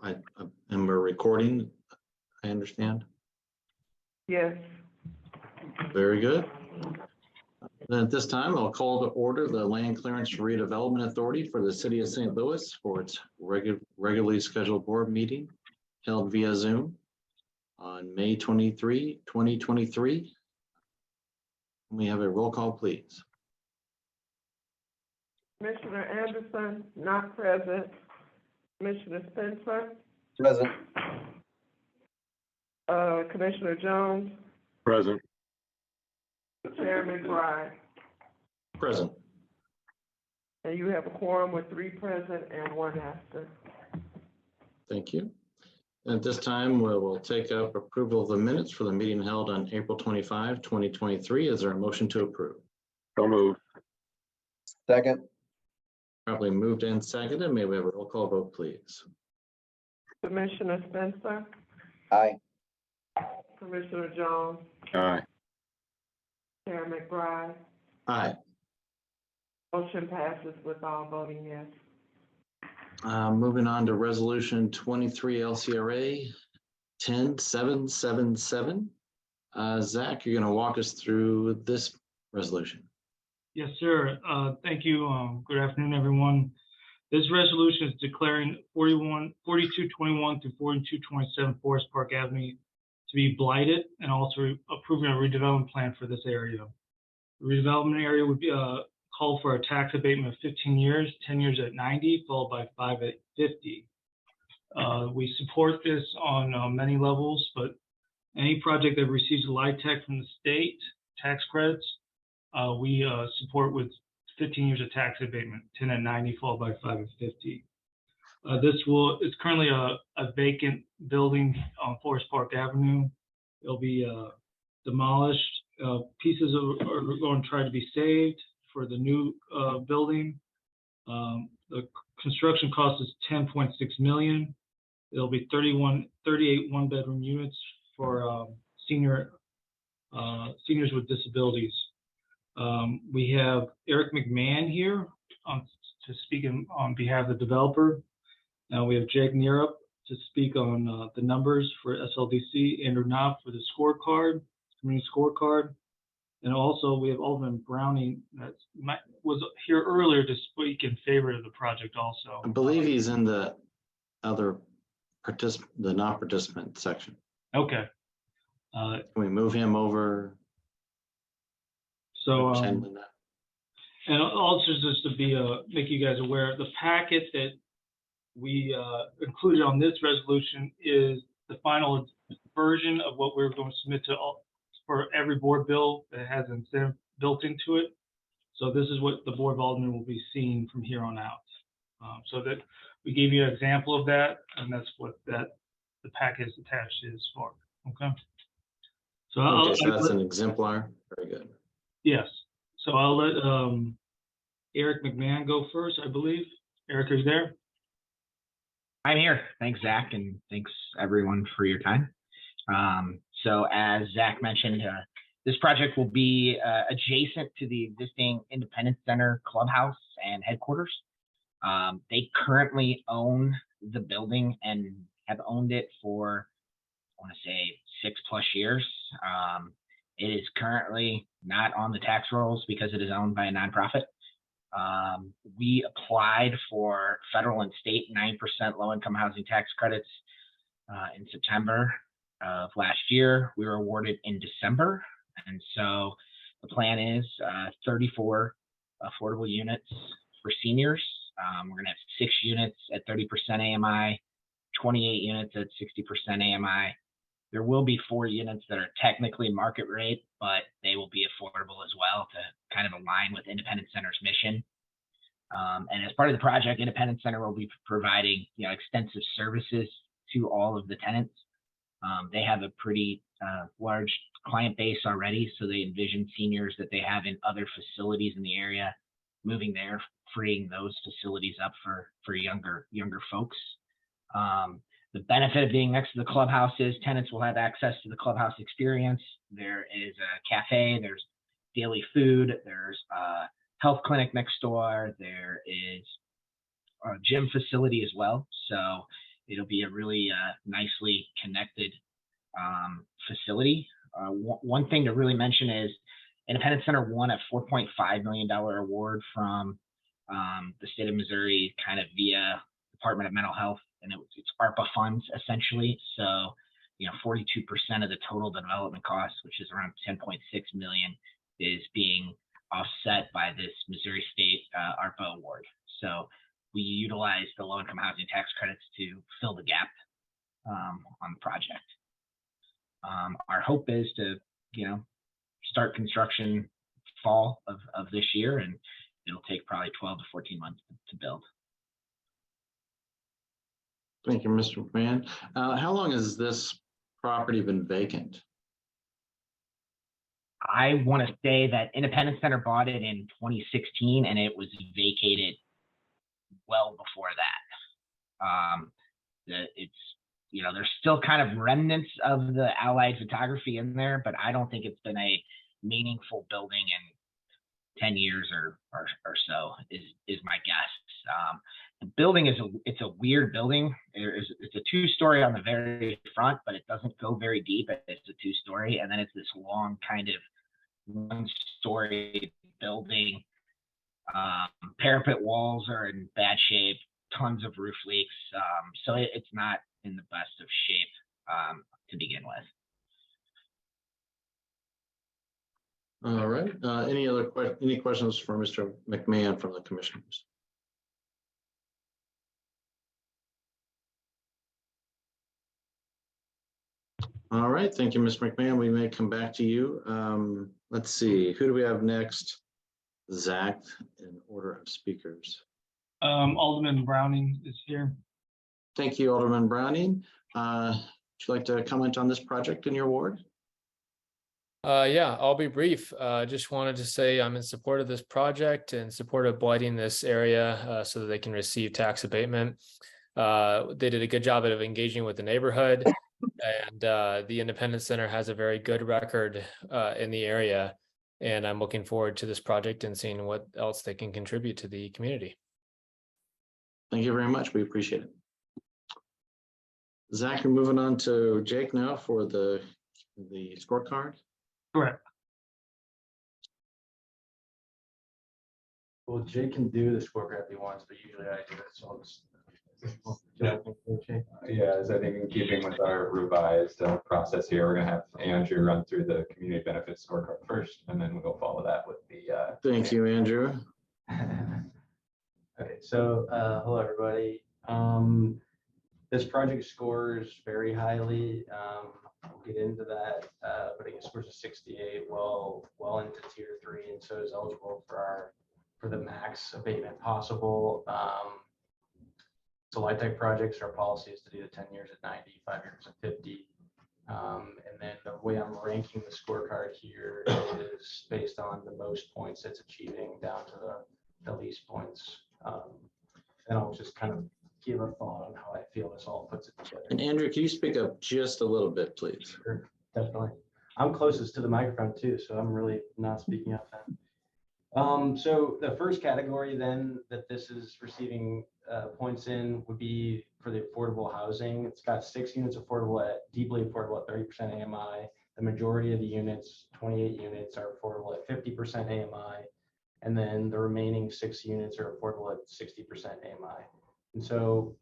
and we're recording, I understand. Yes. Very good. Then at this time, I'll call to order the Land Clearance Redevelopment Authority for the City of St. Louis for its regularly scheduled board meeting held via Zoom on May 23, 2023. We have a roll call, please. Commissioner Anderson, not present. Commissioner Spencer, Present. Commissioner Jones, Present. Chair McBride. Present. And you have a quorum with 3 present and 1 absent. Thank you. At this time, we'll take up approval of the minutes for the meeting held on April 25, 2023. Is there a motion to approve? So moved. Second. Probably moved and seconded. May we have a roll call vote, please? Commissioner Spencer, Aye. Commissioner Jones, Aye. Chair McBride. Aye. Motion passes with all voting yes. Moving on to resolution 23 LCRA 10777. Zach, you're going to walk us through this resolution. Yes, sir. Thank you. Good afternoon, everyone. This resolution is declaring 4221 through 4227 Forest Park Avenue to be blighted and also approving a redevelopment plan for this area. The redevelopment area would be called for a tax abatement of 15 years, 10 years at 90, followed by 5 at 50. We support this on many levels, but any project that receives a LIHTC from the state tax credits, we support with 15 years of tax abatement, 10 at 90, followed by 5 at 50. It's currently a vacant building on Forest Park Avenue. It'll be demolished. Pieces are going to try to be saved for the new building. The construction cost is $10.6 million. There'll be 38 one-bedroom units for seniors with disabilities. We have Eric McMahon here to speak on behalf of the developer. Now we have Jake Nierup to speak on the numbers for SLDC, Andrew Knopf for the scorecard, community scorecard. And also we have Alderman Browning that was here earlier to speak in favor of the project also. I believe he's in the other the non-participant section. Okay. Can we move him over? So, and also just to be make you guys aware, the packet that we included on this resolution is the final version of what we're going to submit to for every board bill that has an incentive built into it. So this is what the Board of Aldermen will be seeing from here on out. So that we gave you an example of that, and that's what the packet is attached is for. Okay. So, so that's an exemplar. Very good. Yes. So I'll let Eric McMahon go first, I believe. Eric, are you there? I'm here. Thanks, Zach, and thanks everyone for your time. So as Zach mentioned, this project will be adjacent to the existing Independence Center clubhouse and headquarters. They currently own the building and have owned it for, I want to say, 6+ years. It is currently not on the tax rolls because it is owned by a nonprofit. We applied for federal and state 9% low-income housing tax credits in September of last year. We were awarded in December. And so the plan is 34 affordable units for seniors. We're going to have 6 units at 30% AMI, 28 units at 60% AMI. There will be 4 units that are technically market rate, but they will be affordable as well to kind of align with Independence Center's mission. And as part of the project, Independence Center will be providing extensive services to all of the tenants. They have a pretty large client base already, so they envision seniors that they have in other facilities in the area moving there, freeing those facilities up for younger folks. The benefit of being next to the clubhouse is tenants will have access to the clubhouse experience. There is a cafe, there's daily food, there's a health clinic next door, there is a gym facility as well. So it'll be a really nicely connected facility. One thing to really mention is Independence Center won a $4.5 million award from the state of Missouri, kind of via Department of Mental Health, and it's ARPA funds essentially. So, 42% of the total development cost, which is around 10.6 million, is being offset by this Missouri State ARPA award. So we utilize the low-income housing tax credits to fill the gap on the project. Our hope is to, start construction fall of this year, and it'll take probably 12 to 14 months to build. Thank you, Mr. McMahon. How long has this property been vacant? I want to say that Independence Center bought it in 2016, and it was vacated well before that. There's still kind of remnants of the Allied photography in there, but I don't think it's been a meaningful building in 10 years or so is my guess. The building it's a weird building. It's a 2-story on the very front, but it doesn't go very deep. It's a 2-story, and then it's this long kind of 1-story building. Parapet walls are in bad shape, tons of roof leaks. So it's not in the best of shape to begin with. All right. Any questions for Mr. McMahon from the commissioners? All right. Thank you, Mr. McMahon. We may come back to you. Let's see. Who do we have next? Zach, in order of speakers. Alderman Browning is here. Thank you, Alderman Browning. Would you like to comment on this project in your ward? Yeah, I'll be brief. Just wanted to say I'm in support of this project and support of blighting this area so that they can receive tax abatement. They did a good job of engaging with the neighborhood, and the Independence Center has a very good record in the area. And I'm looking forward to this project and seeing what else they can contribute to the community. Thank you very much. We appreciate it. Zach, we're moving on to Jake now for the scorecard. Correct. Well, Jake can do the scorecard if he wants, but usually I do it, so I'll just. Yeah, as I think in keeping with our revised process here, we're gonna have Andrew run through the community benefits scorecard first, and then we'll follow that with the. Thank you, Andrew. Okay, so hello everybody. This project scores very highly. We'll get into that, but it scores a 68, well into tier 3, and so is eligible for the max abatement possible. So LIHTC projects, our policy is to do the 10 years at 90, 5 years at 50. And then the way I'm ranking the scorecard here is based on the most points it's achieving down to the least points. And I'll just kind of give a thought on how I feel this all puts it together. And Andrew, can you speak up just a little bit, please? Sure, definitely. I'm closest to the microphone too, so I'm really not speaking up then. So the first category then that this is receiving points in would be for the affordable housing. It's got 6 units affordable at deeply affordable at 30% AMI. The majority of the units, 28 units, are affordable at 50% AMI. And then the remaining 6 units are affordable at 60% AMI. And so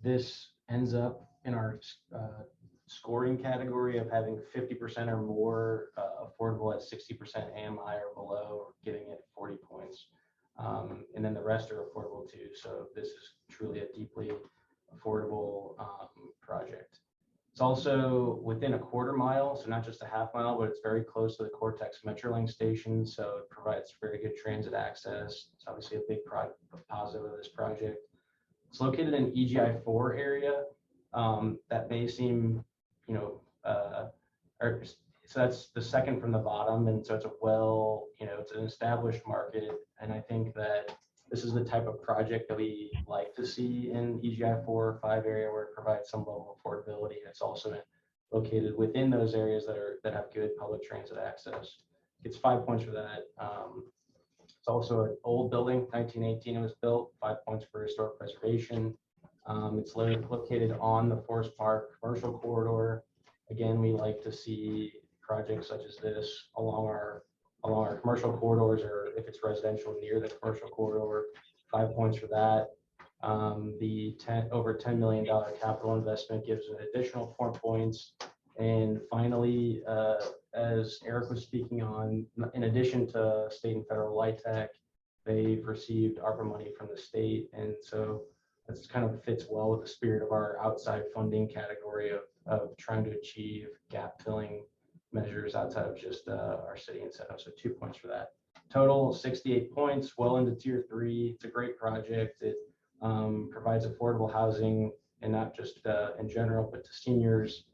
this ends up in our scoring category of having 50% or more affordable at 60% AMI or below, giving it 40 points. And then the rest are affordable too. So this is truly a deeply affordable project. It's also within a quarter mile, so not just a half mile, but it's very close to the Cortex Metrolink station. So it provides very good transit access. It's obviously a big positive of this project. It's located in EGI 4 area. That may seem, so that's the second from the bottom. And so it's it's an established market. And I think that this is the type of project that we like to see in EGI 4 or 5 area where it provides some level of affordability. It's also located within those areas that have good public transit access. It's 5 points for that. It's also an old building, 1918 it was built, 5 points for historic preservation. It's located on the Forest Park commercial corridor. Again, we like to see projects such as this along our commercial corridors, or if it's residential near the commercial corridor. 5 points for that. The over $10 million capital investment gives an additional 4 points. And finally, as Eric was speaking on, in addition to state and federal LIHTC, they've received ARPA money from the state. And so that's kind of fits well with the spirit of our outside funding category of trying to achieve gap filling measures outside of just our city incentive. So 2 points for that. Total 68 points, well into tier 3. It's a great project. It provides affordable housing, and not just in general, but to seniors,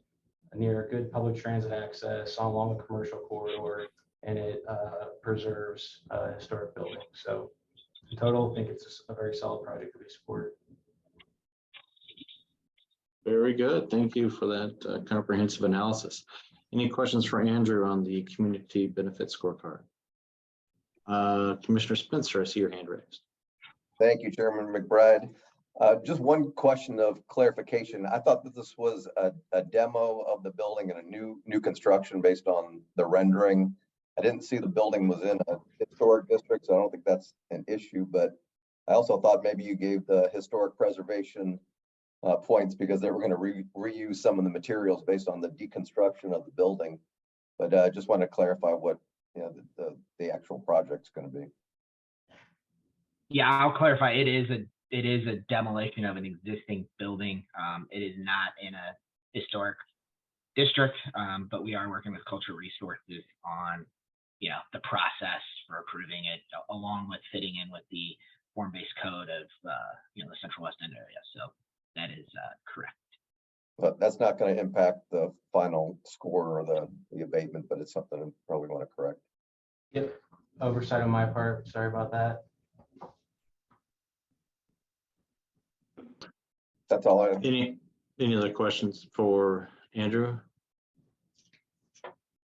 near good public transit access along the commercial corridor, and it preserves historic buildings. So in total, I think it's a very solid project that we support. Very good. Thank you for that comprehensive analysis. Any questions for Andrew on the community benefit scorecard? Commissioner Spencer, I see your hand raised. Thank you, Chairman McBride. Just one question of clarification. I thought that this was a demo of the building and a new construction based on the rendering. I didn't see the building was in a historic district, so I don't think that's an issue, but I also thought maybe you gave the historic preservation points because they were going to reuse some of the materials based on the deconstruction of the building. But I just want to clarify what the actual project's going to be. Yeah, I'll clarify. It is a demolition of an existing building. It is not in a historic district, but we are working with Cultural Resources on the process for approving it, along with fitting in with the form-based code of the Central West End area. So that is correct. But that's not going to impact the final score or the abatement, but it's something I probably want to correct. Yep, oversight on my part. Sorry about that. That's all I have. Any other questions for Andrew?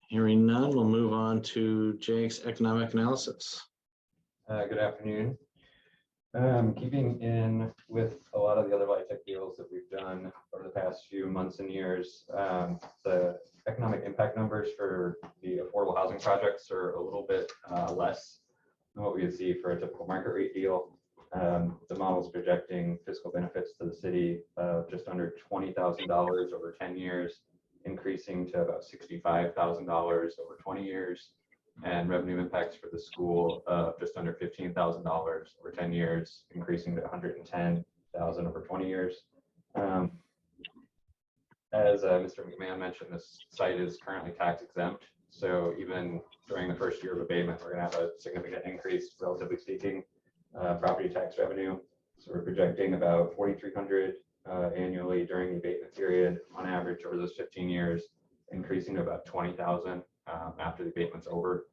Hearing none, we'll move on to Jake's economic analysis. Good afternoon. Keeping in with a lot of the other LIHTC deals that we've done over the past few months and years, the economic impact numbers for the affordable housing projects are a little bit less than what we would see for a typical market rate deal. The model is projecting fiscal benefits to the city of just under $20,000 over 10 years, increasing to about $65,000 over 20 years. And revenue impacts for the school of just under $15,000 over 10 years, increasing to $110,000 over 20 years. As Mr. McMahon mentioned, this site is currently tax exempt. So even during the first year of abatement, we're going to have a significant increase, relatively speaking, property tax revenue. So we're projecting about $4,300 annually during the abatement period, on average over those 15 years, increasing to about $20,000 after the abatement's over.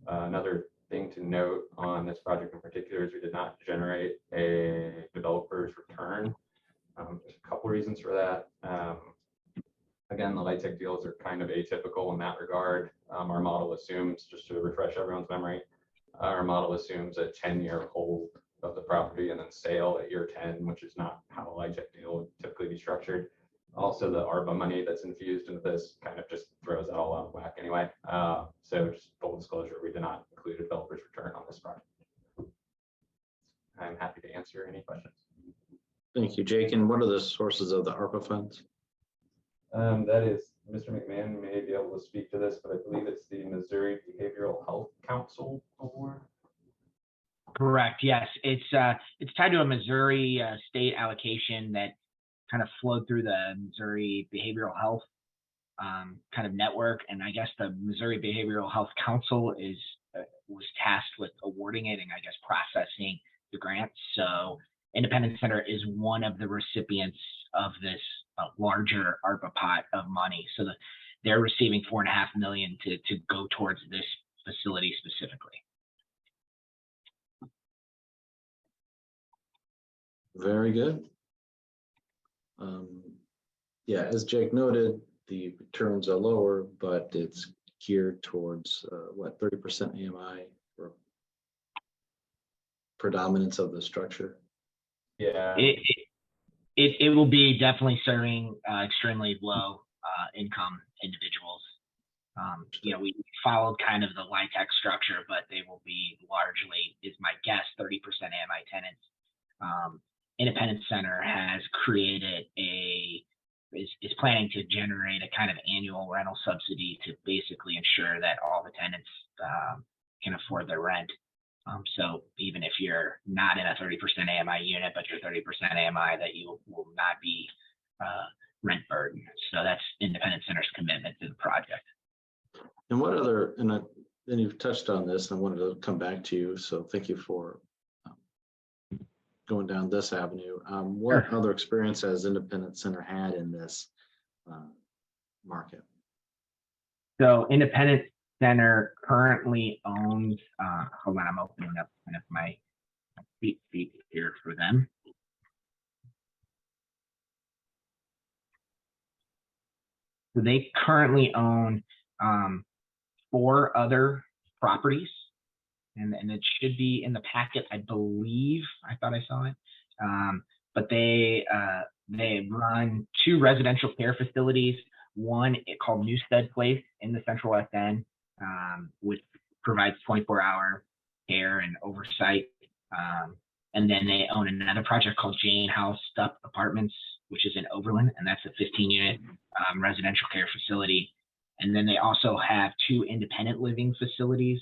Another thing to note on this project in particular is we did not generate a developer's return. There's a couple reasons for that. Again, the LIHTC deals are kind of atypical in that regard. Our model assumes, just to refresh everyone's memory, our model assumes a 10-year hold of the property and then sale at year 10, which is not how a LIHTC deal would typically be structured. Also, the ARPA money that's infused into this kind of just throws it all out of whack anyway. So just full disclosure, we did not include a developer's return on this project. I'm happy to answer any questions. Thank you, Jake. And what are the sources of the ARPA funds? That is, Mr. McMahon may be able to speak to this, but I believe it's the Missouri Behavioral Health Council Award. Correct. Yes, it's tied to a Missouri state allocation that kind of flowed through the Missouri Behavioral Health kind of network, and I guess the Missouri Behavioral Health Council was tasked with awarding it and I guess processing the grant. So Independence Center is one of the recipients of this larger ARPA pot of money. So they're receiving $4.5 million to go towards this facility specifically. Very good. Yeah, as Jake noted, the returns are lower, but it's geared towards 30% AMI for predominance of the structure. Yeah. It will be definitely serving extremely low income individuals. We followed kind of the LIHTC structure, but they will be largely, is my guess, 30% AMI tenants. Independence Center has created is planning to generate a kind of annual rental subsidy to basically ensure that all the tenants can afford their rent. So even if you're not in a 30% AMI unit, but you're 30% AMI, that you will not be rent burden. So that's Independence Center's commitment to the project. And what other, and then you've touched on this, and I wanted to come back to you. So thank you for going down this avenue. What Sure. other experience has Independence Center had in this market? So Independence Center currently owns, hold on, I'm opening up kind of my sheet here for them. So they currently own 4 other properties, and it should be in the packet, I believe. I thought I saw it. But they run 2 residential care facilities, one called Newstead Place in the Central West End, which provides 24-hour care and oversight. And then they own another project called Jane House Stupp Apartments, which is in Overland, and that's a 15-unit residential care facility. And then they also have 2 independent living facilities,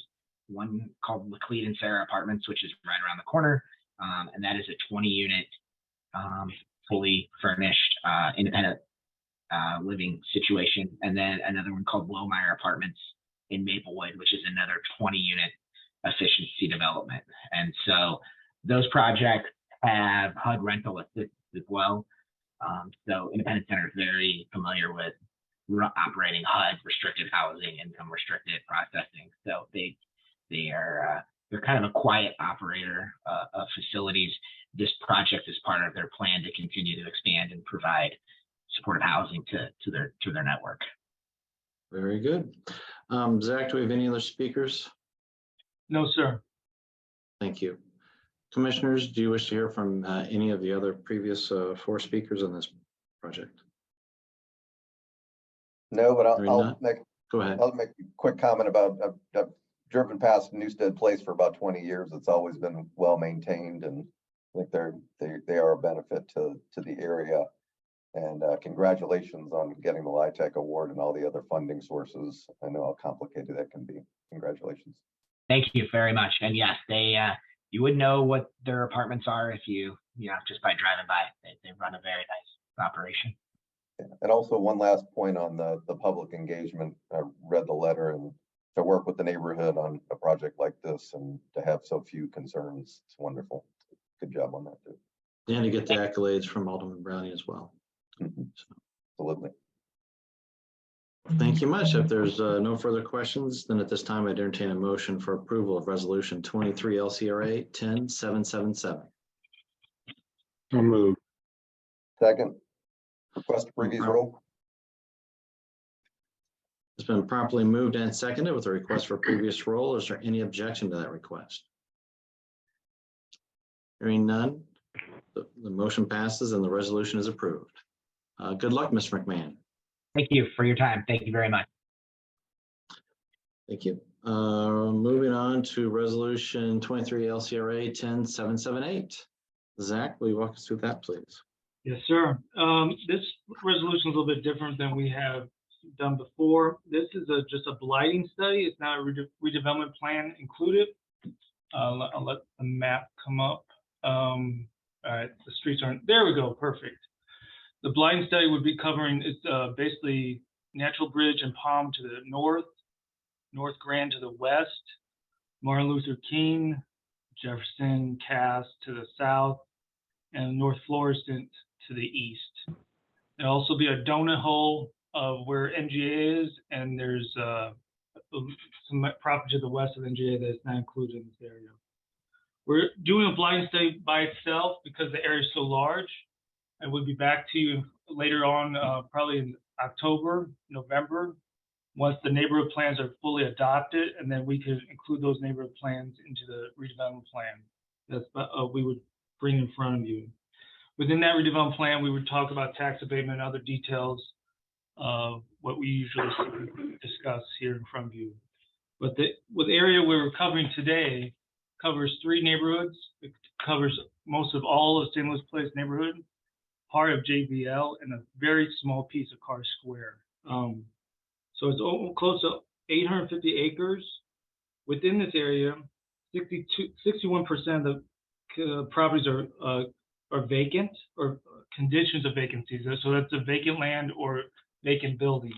one called Laclede and Sarah Apartments, which is right around the corner, and that is a 20-unit fully furnished independent living situation. And then another one called Blomeyer Apartments in Maplewood, which is another 20-unit efficiency development. And so those projects have HUD rental assistance as well. So Independence Center is very familiar with operating HUD, restricted housing, income restricted processing. So they're kind of a quiet operator of facilities. This project is part of their plan to continue to expand and provide supportive housing to their network. Very good. Zach, do we have any other speakers? No, sir. Thank you. Commissioners, do you wish to hear from any of the other previous 4 speakers on this project? No, but Hearing none? Go ahead. I'll make a quick comment about, I've driven past Newstead Place for about 20 years. It's always been well maintained, and I think they are a benefit to the area. And congratulations on getting the LIHTC award and all the other funding sources. I know how complicated that can be. Congratulations. Thank you very much. And yes, you would know what their apartments are if you just by driving by. They run a very nice operation. And also one last point on the public engagement. I read the letter, and to work with the neighborhood on a project like this and to have so few concerns, it's wonderful. Good job on that too. And to get the accolades from Alderman Browning as well. Mm-hmm. Absolutely. Thank you much. If there's no further questions, then at this time I'd entertain a motion for approval of resolution 23 LCRA 10777. So moved. Second, request to previous roll. It's been properly moved and seconded with a request for previous roll. Is there any objection to that request? Hearing none, the motion passes and the resolution is approved. Good luck, Mr. McMahon. Thank you for your time. Thank you very much. Thank you. Moving on to resolution 23 LCRA 10778. Zach, will you walk us through that, please? Yes, sir. This resolution is a little bit different than we have done before. This is just a blighting study. It's not a redevelopment plan included. I'll let the map come up. All right, the streets aren't, there we go, perfect. The blighting study would be covering, it's basically Natural Bridge and Palm to the north, North Grand to the west, Martin Luther King, Jefferson, Cass to the south, and North Florissant to the east. There'll also be a donut hole of where NGA is, and there's some property to the west of NGA that's not included in this area. We're doing a blighting study by itself because the area is so large. And we'll be back to you later on, probably in October, November, once the neighborhood plans are fully adopted, and then we could include those neighborhood plans into the redevelopment plan. That's we would bring in front of you. within that redevelopment plan, we would talk about tax abatement and other details of what we usually discuss here in front of you. But the area we're covering today covers 3 neighborhoods. It covers most of all of St. Louis Place neighborhood, part of JBL, and a very small piece of Carr Square. So it's close to 850 acres. Within this area, 61% of the properties are vacant or conditions of vacancies. So that's a vacant land or vacant buildings.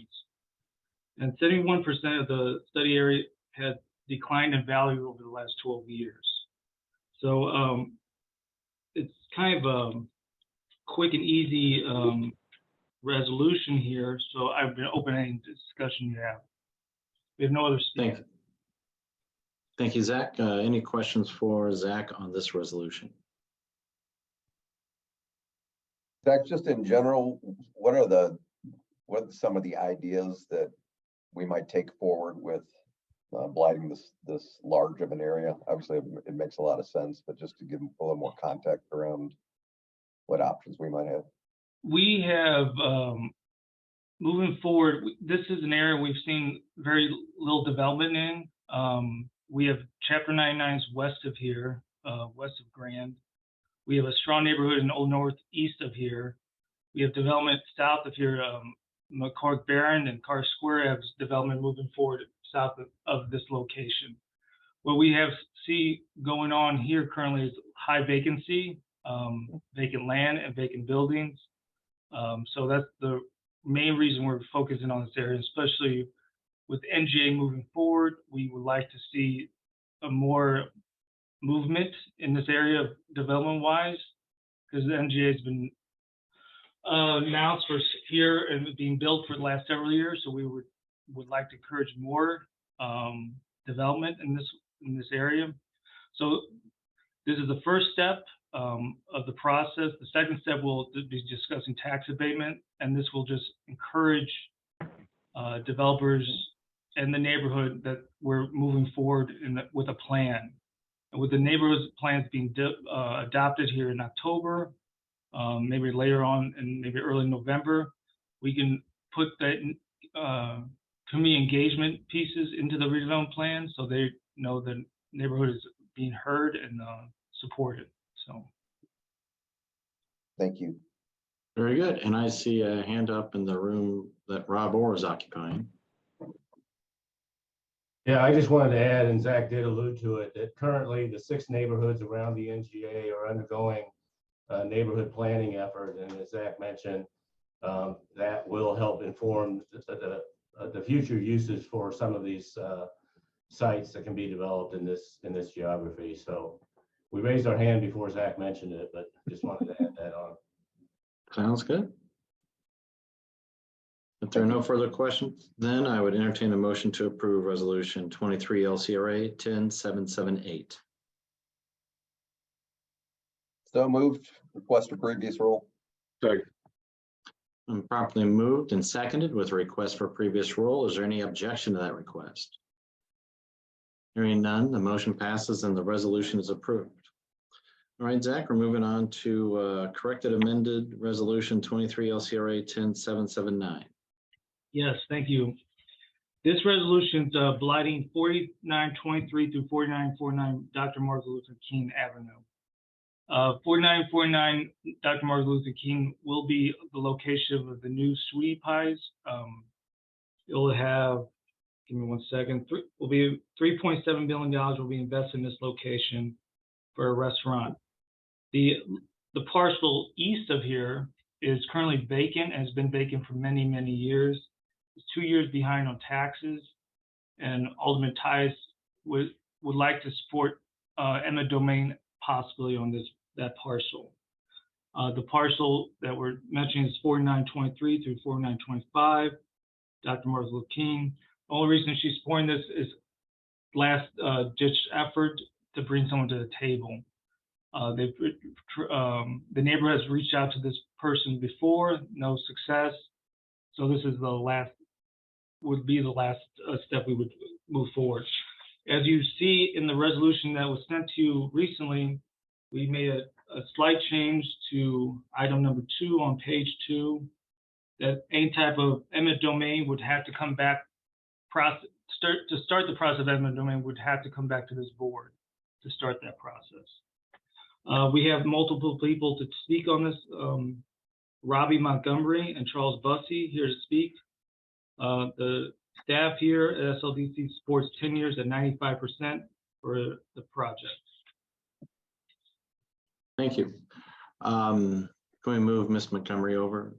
And 71% of the study area has declined in value over the last 12 years. So it's kind of a quick and easy resolution here. So I've been open any discussion you have. We have no other speakers. Thank you, Zach. Any questions for Zach on this resolution? Zach, just in general, what are some of the ideas that we might take forward with blighting this large of an area? Obviously, it makes a lot of sense, but just to give a little more context around what options we might have. We have, moving forward, this is an area we've seen very little development in. We have Chapter 99s west of here, west of Grand. We have a strong neighborhood in Old North east of here. We have development south of here, McCork Barron and Carr Square have development moving forward south of this location. What we see going on here currently is high vacancy, vacant land and vacant buildings. So that's the main reason we're focusing on this area, especially with NGA moving forward. We would like to see a more movement in this area development-wise, because the NGA has been announced for here and being built for the last several years. So we would like to encourage more development in this area. So this is the first step of the process. The second step will be discussing tax abatement, and this will just encourage developers in the neighborhood that we're moving forward with a plan. And with the neighborhood plans being adopted here in October, maybe later on and maybe early November, we can put that community engagement pieces into the redevelopment plan so they know the neighborhood is being heard and supported. So. Thank you. Very good. And I see a hand up in the room that Rob Orr is occupying. Yeah, I just wanted to add, and Zach did allude to it, that currently the 6 neighborhoods around the NGA are undergoing a neighborhood planning effort. And as Zach mentioned, that will help inform the future uses for some of these sites that can be developed in this geography. So we raised our hand before Zach mentioned it, but just wanted to add that on. Sounds good. If there are no further questions, then I would entertain a motion to approve Resolution 23 LCRA 10778. So moved. Request for previous rule. Second. Properly moved and seconded with a request for previous rule. Is there any objection to that request? Hearing none, the motion passes and the resolution is approved. All right, Zach, we're moving on to corrected amended Resolution 23 LCRA 10779. Yes, thank you. This resolution is blighting 4923 through 4949 Dr. Martin Luther King Avenue. 4949 Dr. Martin Luther King will be the location of the new Sweetie Pies. It will have, give me 1 second, will be $3.7 billion will be invested in this location for a restaurant. The parcel east of here is currently vacant and has been vacant for many, many years. It's 2 years behind on taxes, and Alderman Tice would like to support eminent domain possibly on that parcel. The parcel that we're mentioning is 4923 through 4925, Dr. Martin Luther King. The only reason she's supporting this is last ditch effort to bring someone to the table. The neighborhood has reached out to this person before, no success. So this is would be the last step we would move forward. As you see in the resolution that was sent to you recently, we made a slight change to item number 2 on page 2, that any type of eminent domain would have to come back, to start the process of eminent domain would have to come back to this board to start that process. We have multiple people to speak on this. Robbie Montgomery and Charles Bussey here to speak. The staff here at SLDC supports 10 years at 95% for the project. Thank you. Can we move Ms. Montgomery over?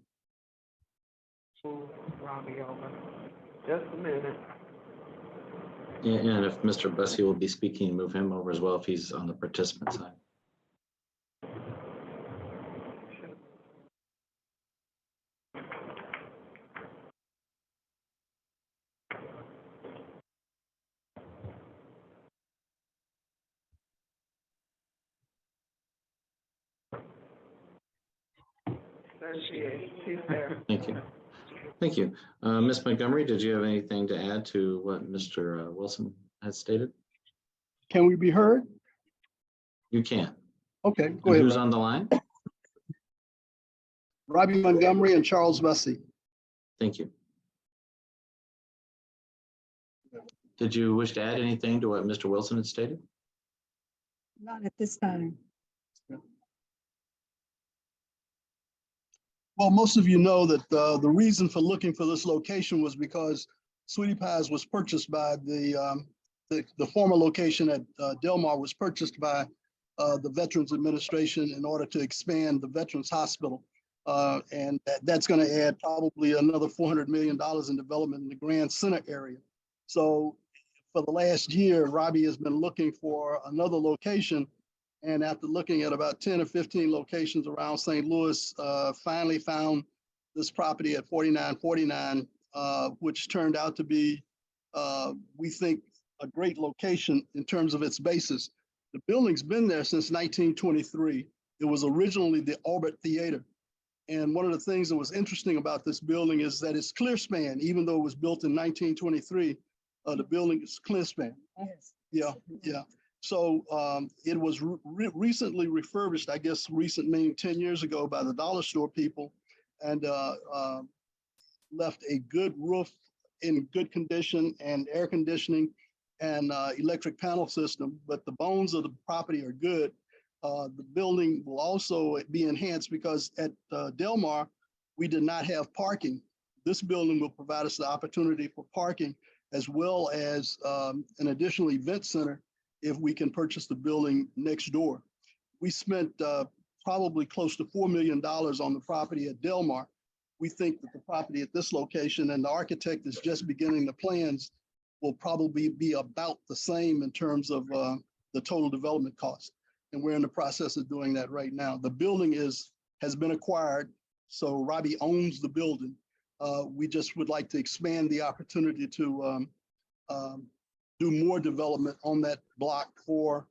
Move Robbie over. Just a minute. And if Mr. Bessie will be speaking, move him over as well if he's on the participant side. There she is. She's there. Thank you. Thank you. Ms. Montgomery, did you have anything to add to what Mr. Wilson has stated? Can we be heard? You can. Okay, And go ahead. who's Rob. on the line? Robbie Montgomery and Charles Bussey. Thank you. Did you wish to add anything to what Mr. Wilson had stated? Not at this time. Well, most of you know that the reason for looking for this location was because Sweetie Pies was purchased by the former location at Del Mar was purchased by the Veterans Administration in order to expand the Veterans Hospital. And that's going to add probably another $400 million in development in the Grand Center area. So for the last year, Robbie has been looking for another location. And after looking at about 10 or 15 locations around St. Louis, finally found this property at 4949, which turned out to be, we think, a great location in terms of its basis. The building's been there since 1923. It was originally the Orbit Theater. And one of the things that was interesting about this building is that it's clear span, even though it was built in 1923, the building is clear span. Yes. Yeah, yeah. So it was recently refurbished, I guess recent meaning 10 years ago, by the dollar store people, and left a good roof in good condition and air conditioning and electric panel system, but the bones of the property are good. The building will also be enhanced because at Del Mar, we did not have parking. This building will provide us the opportunity for parking as well as an additional event center if we can purchase the building next door. We spent probably close to $4 million on the property at Del Mar. We think that the property at this location, and the architect is just beginning the plans, will probably be about the same in terms of the total development cost. And we're in the process of doing that right now. The building has been acquired, so Robbie owns the building. We just would like to expand the opportunity to do more development on that block for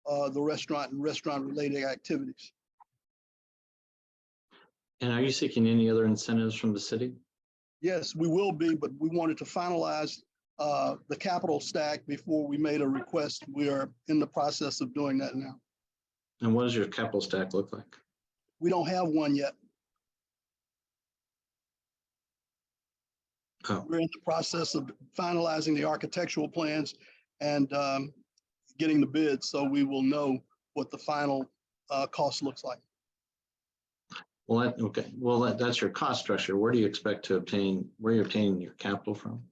the restaurant and restaurant-related activities. And are you seeking any other incentives from the city? Yes, we will be, but we wanted to finalize the capital stack before we made a request. We are in the process of doing that now. And what does your capital stack look like? We don't have one yet. Oh, We're in the process of finalizing the architectural plans and getting the bids, so we will know what the final cost looks like. well, okay. Well, that's your cost structure. Where do you expect to obtain, where are you obtaining your capital from?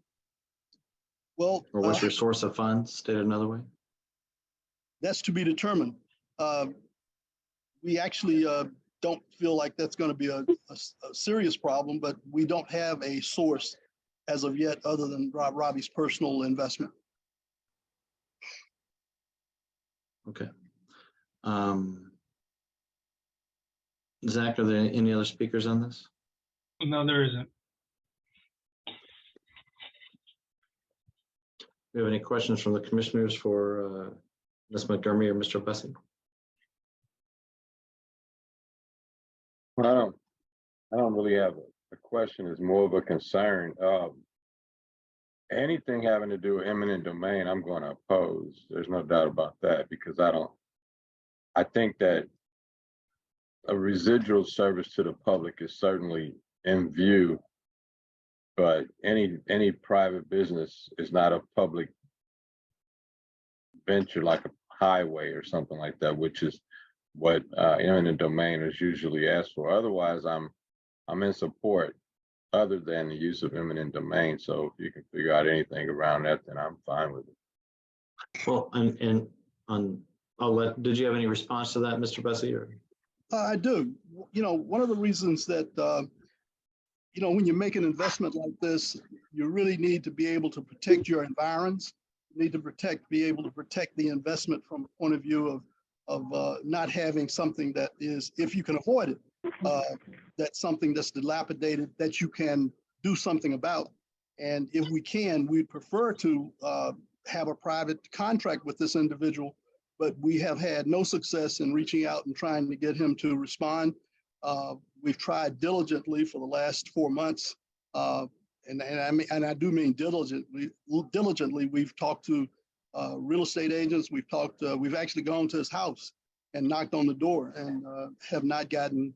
Well, Or what's your source of funds, stated another way? that's to be determined. We actually don't feel like that's going to be a serious problem, but we don't have a source as of yet other than Robbie's personal investment. Okay. Zach, are there any other speakers on this? No, there isn't. Do you have any questions from the commissioners for Ms. Montgomery or Mr. Bessie? Well, I don't really have a question. It's more of a concern. Anything having to do with eminent domain, I'm going to oppose. There's no doubt about that because I I think that a residual service to the public is certainly in view, but any private business is not a public venture like a highway or something like that, which is what eminent domain is usually asked for. Otherwise, I'm in support other than the use of eminent domain. So if you can figure out anything around that, then I'm fine with it. Well, did you have any response to that, Mr. Bessie? Or? I do. You know, one of the reasons that, you know, when you make an investment like this, you really need to be able to protect your environs. You need to be able to protect the investment from a point of view of not having something that is, if you can avoid it, that's something that's dilapidated that you can do something about. And if we can, we'd prefer to have a private contract with this individual, but we have had no success in reaching out and trying to get him to respond. We've tried diligently for the last 4 months, and I do mean diligently. We've talked to real estate agents. We've actually gone to his house and knocked on the door and have not gotten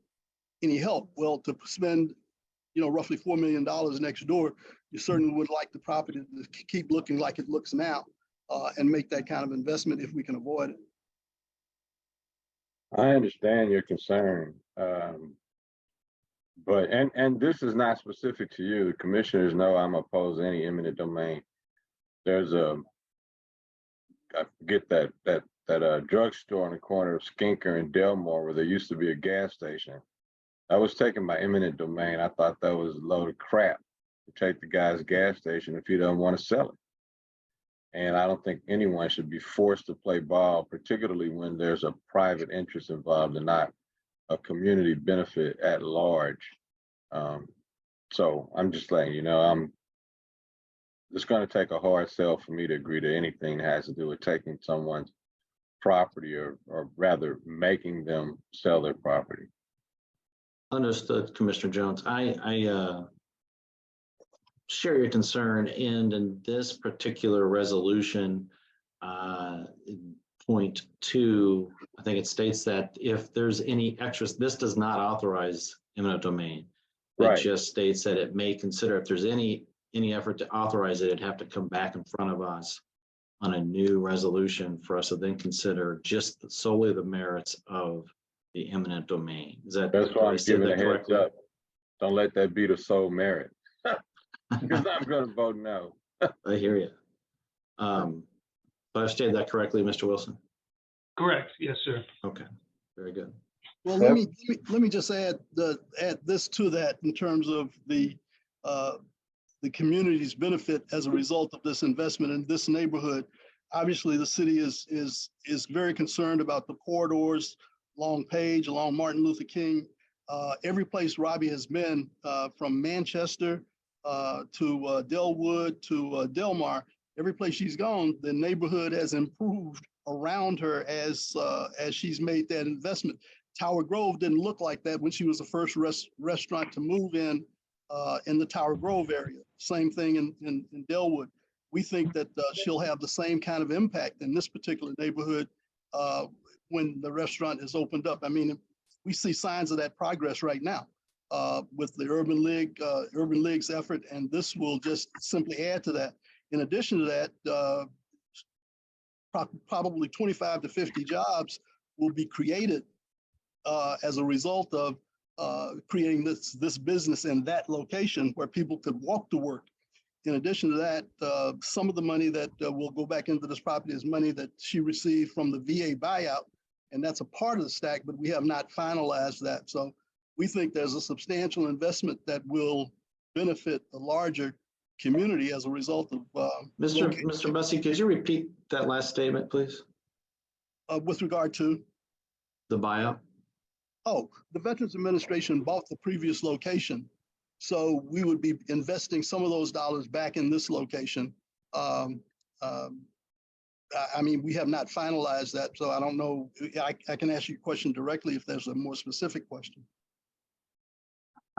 any help. Well, to spend, you know, roughly $4 million next door, you certainly would like the property to keep looking like it looks now, and make that kind of investment if we can avoid it. I understand your concern, but this is not specific to you. The commissioners know I'm opposed to any eminent domain. There's I forget that drugstore on the corner of Skinker and Delmore where there used to be a gas station. That was taken by eminent domain. I thought that was a load of crap to take the guy's gas station if he doesn't want to sell it. And I don't think anyone should be forced to play ball, particularly when there's a private interest involved and not a community benefit at large. So I'm just letting you know, it's going to take a hard sell for me to agree to anything that has to do with taking someone's property or rather making them sell their property. Understood, Commissioner Jones. I share your concern, and in this particular resolution, point 2, I think it states that if there's any extras, this does not authorize eminent domain. It just states that it may consider if there's any effort to authorize it, it'd have to come back in front of us on a new resolution for us to then consider just solely the merits of the eminent domain. That's why I'm giving a heads up. Don't let that be the sole merit. Because I'm going to vote no. I hear you. But I stated that correctly, Mr. Wilson? Correct. Yes, sir. Okay, very good. Well, let me just add this to that in terms of the community's benefit as a result of this investment in this neighborhood. Obviously, the city is very concerned about the corridors along Page, along Martin Luther King. Every place Robbie has been, from Manchester to Delwood to Delmar, every place she's gone, the neighborhood has improved around her as she's made that investment. Tower Grove didn't look like that when she was the first restaurant to move in the Tower Grove area. Same thing in Delwood. We think that she'll have the same kind of impact in this particular neighborhood when the restaurant is opened up. I mean, we see signs of that progress right now with the Urban League's effort, and this will just simply add to that. In addition to that, probably 25 to 50 jobs will be created as a result of creating this business in that location where people could walk to work. In addition to that, some of the money that will go back into this property is money that she received from the VA buyout, and that's a part of the stack, but we have not finalized that. So we think there's a substantial investment that will benefit the larger community as a result of. Mr. Bussey, could you repeat that last statement, please? With regard to? The buyout? Oh, the Veterans Administration bought the previous location. So we would be investing some of those dollars back in this location. I mean, we have not finalized that, so I don't know. I can ask you a question directly if there's a more specific question.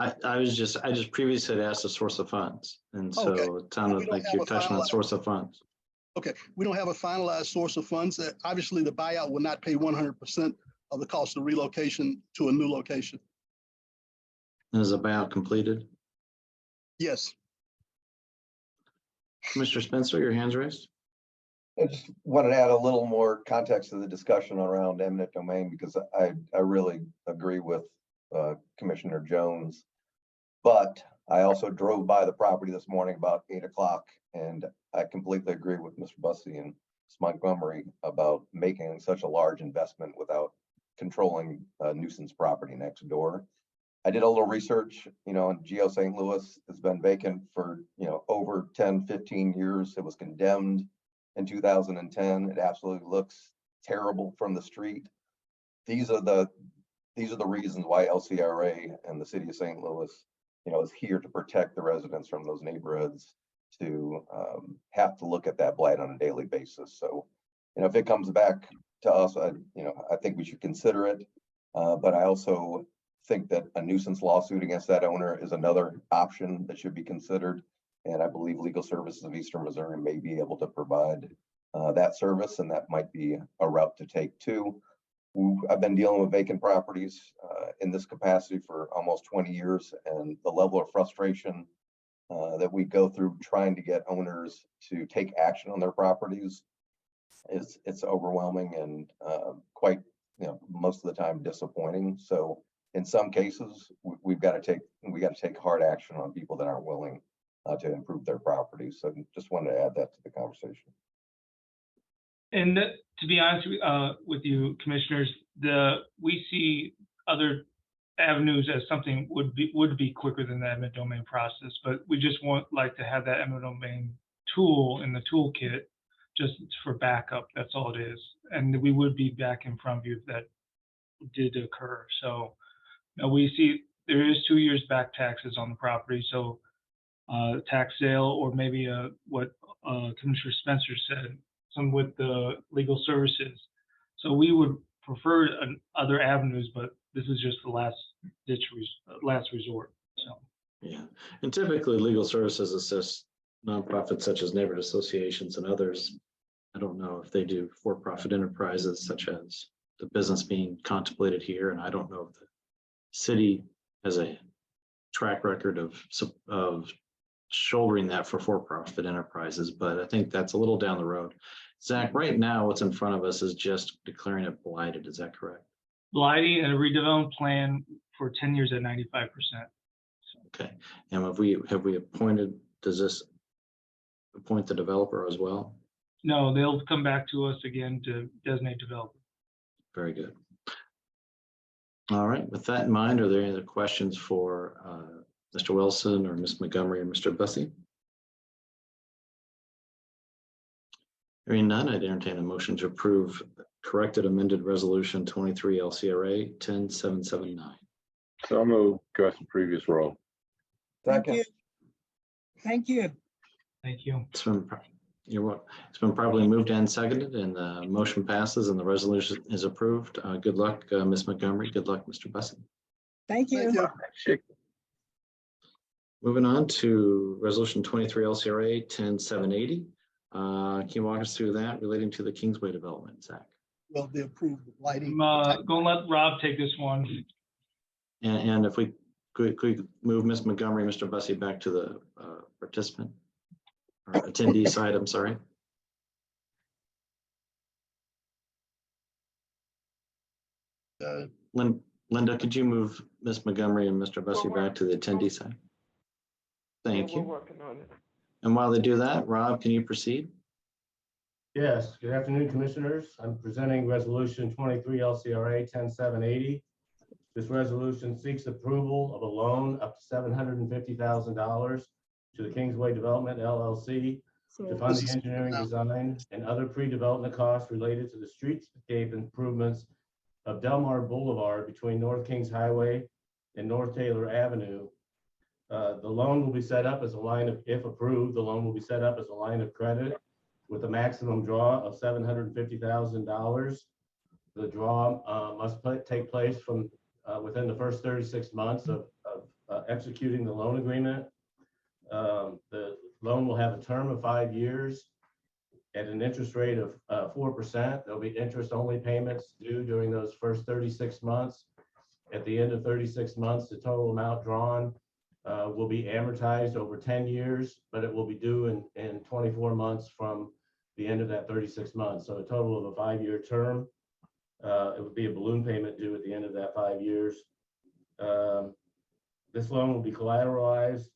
I just previously had asked the source of funds, and so it sounded like you're touching on source of funds. Okay, we don't have a finalized source of funds. Obviously, the buyout will not pay 100% of the cost of relocation to a new location. Is about completed? Yes. Commissioner Spencer, your hand's raised. I just wanted to add a little more context to the discussion around eminent domain, because I really agree with Commissioner Jones. But I also drove by the property this morning about 8 o'clock, and I completely agree with Mr. Bussey and Ms. Montgomery about making such a large investment without controlling a nuisance property next door. I did a little research, and Geo St. Louis has been vacant for, over 10, 15 years. It was condemned in 2010. It absolutely looks terrible from the street. These are the reasons why LCRA and the city of St. Louis, is here to protect the residents from those neighborhoods, to have to look at that blight on a daily basis. So, if it comes back to us, I think we should consider it. But I also think that a nuisance lawsuit against that owner is another option that should be considered. And I believe Legal Services of Eastern Missouri may be able to provide that service, and that might be a route to take too. I've been dealing with vacant properties in this capacity for almost 20 years, and the level of frustration that we go through trying to get owners to take action on their properties it's overwhelming and quite, most of the time disappointing. So in some cases, we've got to take hard action on people that aren't willing to improve their properties. So just wanted to add that to the conversation. And to be honest with you, commissioners, we see other avenues as something would be quicker than the eminent domain process, but we just like to have that eminent domain tool in the toolkit just for backup. That's all it is. And we would be back in front of you if that did occur. So we see there is 2 years back taxes on the property. So tax sale, or maybe what Commissioner Spencer said, some with the legal services. So we would prefer other avenues, but this is just the last resort. So yeah, and typically legal services assist nonprofits such as neighborhood associations and others. I don't know if they do for-profit enterprises such as the business being contemplated here, and I don't know if the city has a track record of shouldering that for-profit enterprises, but I think that's a little down the road. Zach, right now, what's in front of us is just declaring it blighted. Is that correct? blighting and a redevelopment plan for 10 years at 95%. Okay, and have we appointed? Does this appoint the developer as well? No, they'll come back to us again to designate developer. Very good. All right. With that in mind, are there any other questions for Mr. Wilson or Ms. Montgomery or Mr. Bussey? Hearing none, I'd entertain a motion to approve corrected amended resolution 23 LCRA 10779. So moved, discuss the previous role. Second. Thank you. Thank you. It's been properly moved and seconded, and the motion passes and the resolution is approved. Good luck, Ms. Montgomery. Good luck, Mr. Bussey. Thank you. Moving on to resolution 23 LCRA 10780. Can you walk us through that relating to the Kingsway development, Zach? Well, the approved lighting. I'm going to let Rob take this one. And if we could move Ms. Montgomery, Mr. Bussey back to the participant or attendee side, I'm sorry. Linda, could you move Ms. Montgomery and Mr. Bussey back to the attendee side? Thank We're you. working on it. And while they do that, Rob, can you proceed? Yes, good afternoon, commissioners. I'm presenting resolution 23 LCRA 10780. This resolution seeks approval of a loan up to $750,000 to the Kingsway Development LLC to fund the engineering design and other pre-development costs related to the streetscape improvements of Delmar Boulevard between North Kings Highway and North Taylor Avenue. The loan will be set up as a line of, if approved, the loan will be set up as a line of credit with a maximum draw of $750,000. The draw must take place from within the first 36 months of executing the loan agreement. The loan will have a term of 5 years at an interest rate of 4%. There'll be interest-only payments due during those first 36 months. At the end of 36 months, the total amount drawn will be amortized over 10 years, but it will be due in 24 months from the end of that 36 months. So a total of a 5-year term. It would be a balloon payment due at the end of that 5 years. This loan will be collateralized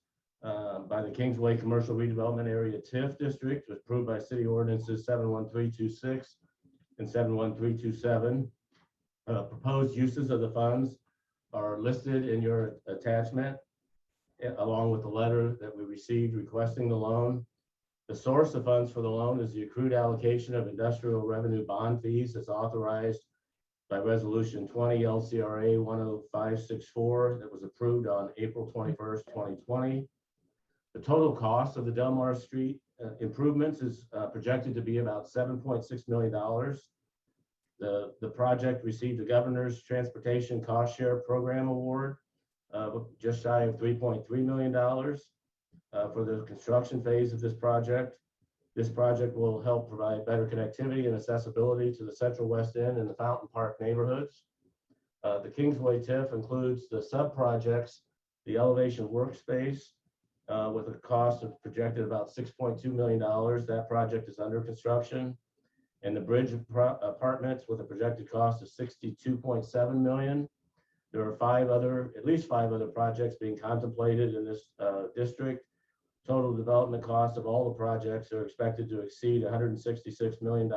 by the Kingsway Commercial Redevelopment Area TIF District, approved by City Ordinances 71326 and 71327. Proposed uses of the funds are listed in your attachment, along with the letter that we received requesting the loan. The source of funds for the loan is the accrued allocation of industrial revenue bond fees as authorized by Resolution 20 LCRA 10564 that was approved on April 21st, 2020. The total cost of the Delmar Street improvements is projected to be about $7.6 million. The project received the Governor's Transportation Cost Share Program Award just shy of $3.3 million for the construction phase of this project. This project will help provide better connectivity and accessibility to the Central West End and the Fountain Park neighborhoods. The Kingsway TIF includes the sub-projects, the elevation workspace with a cost of projected about $6.2 million. That project is under construction. And the bridge apartments with a projected cost of $62.7 million. There are at least five other projects being contemplated in this district. Total development cost of all the projects are expected to exceed $166 million.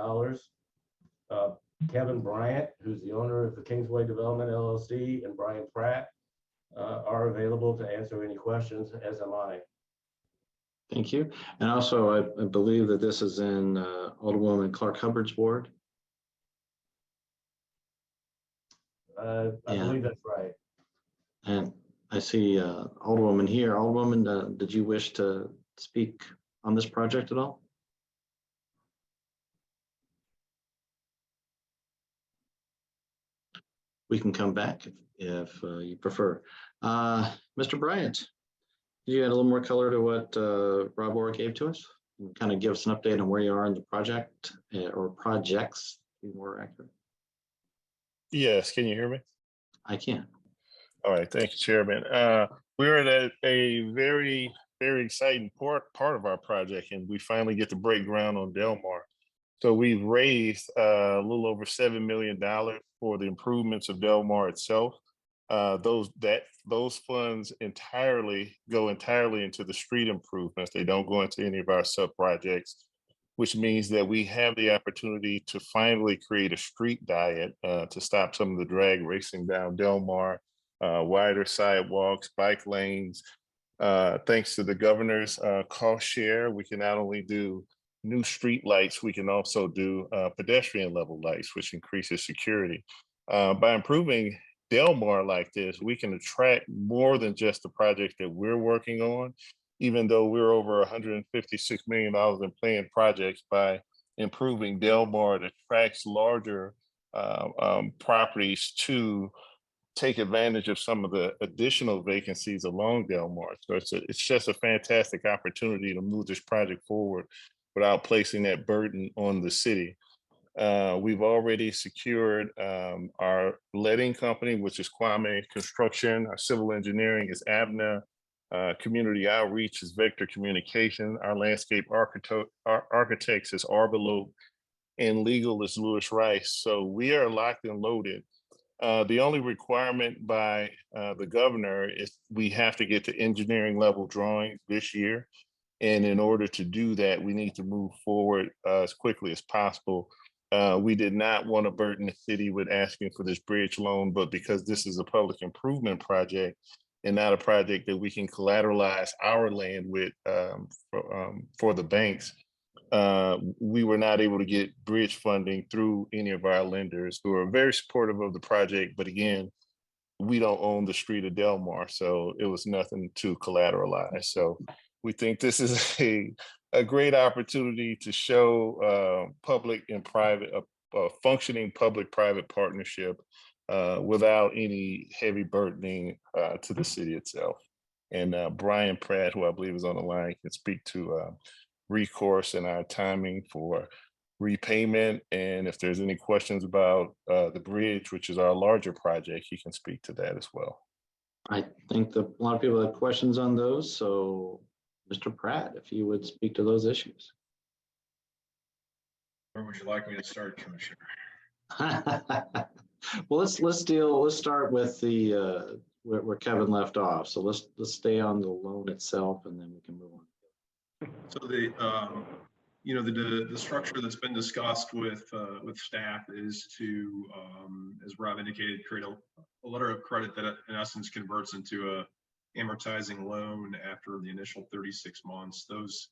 Kevin Bryant, who's the owner of the Kingsway Development LLC, and Brian Pratt are available to answer any questions, as am I. Thank you. And also, I believe that this is in Alderwoman Clark Hubbard's ward. I believe that's right. And I see Alderwoman here. Alderwoman, did you wish to speak on this project at all? We can come back if you prefer. Mr. Bryant, could you add a little more color to what Rob Orr gave to us? And kind of give us an update on where you are in the project or projects, to be more accurate. Yes, can you hear me? I can. All right, thank you, Chairman. We're at a very, very exciting part of our project, and we finally get to break ground on Delmar. So we've raised a little over $7 million for the improvements of Delmar itself. Those funds go entirely into the street improvements. They don't go into any of our sub projects, which means that we have the opportunity to finally create a street diet to stop some of the drag racing down Delmar, wider sidewalks, bike lanes. Thanks to the governor's cost share, we can not only do new street lights, we can also do pedestrian level lights, which increases security. By improving Delmar like this, we can attract more than just the project that we're working on, even though we're over $156 million in planned projects. By improving Delmar, it attracts larger properties to take advantage of some of the additional vacancies along Delmar. So it's just a fantastic opportunity to move this project forward without placing that burden on the city. We've already secured our letting company, which is Kwame Construction. Our civil engineering is Abna. Community outreach is Vector Communication. Our landscape architects is Arbelo, and legal is Lewis Rice. So we are locked and loaded. The only requirement by the governor is we have to get to engineering level drawings this year. And in order to do that, we need to move forward as quickly as possible. We did not want to burden the city with asking for this bridge loan, but because this is a public improvement project and not a project that we can collateralize our land with for the banks, we were not able to get bridge funding through any of our lenders who are very supportive of the project. But again, we don't own the street of Delmar, so it was nothing to collateralize. So we think this is a great opportunity to show public and private, a functioning public-private partnership without any heavy burdening to the city itself. And Brian Pratt, who I believe is on the line, can speak to recourse and our timing for repayment. And if there's any questions about the bridge, which is our larger project, he can speak to that as well. I think that a lot of people have questions on those. So Mr. Pratt, if you would speak to those issues. Where would you like me to start, Commissioner? Well, let's start with the where Kevin left off. So let's stay on the loan itself, and then we can move on. So the you know, the structure that's been discussed with staff is to, as Rob indicated, create a letter of credit that in essence converts into a amortizing loan after the initial 36 months. Those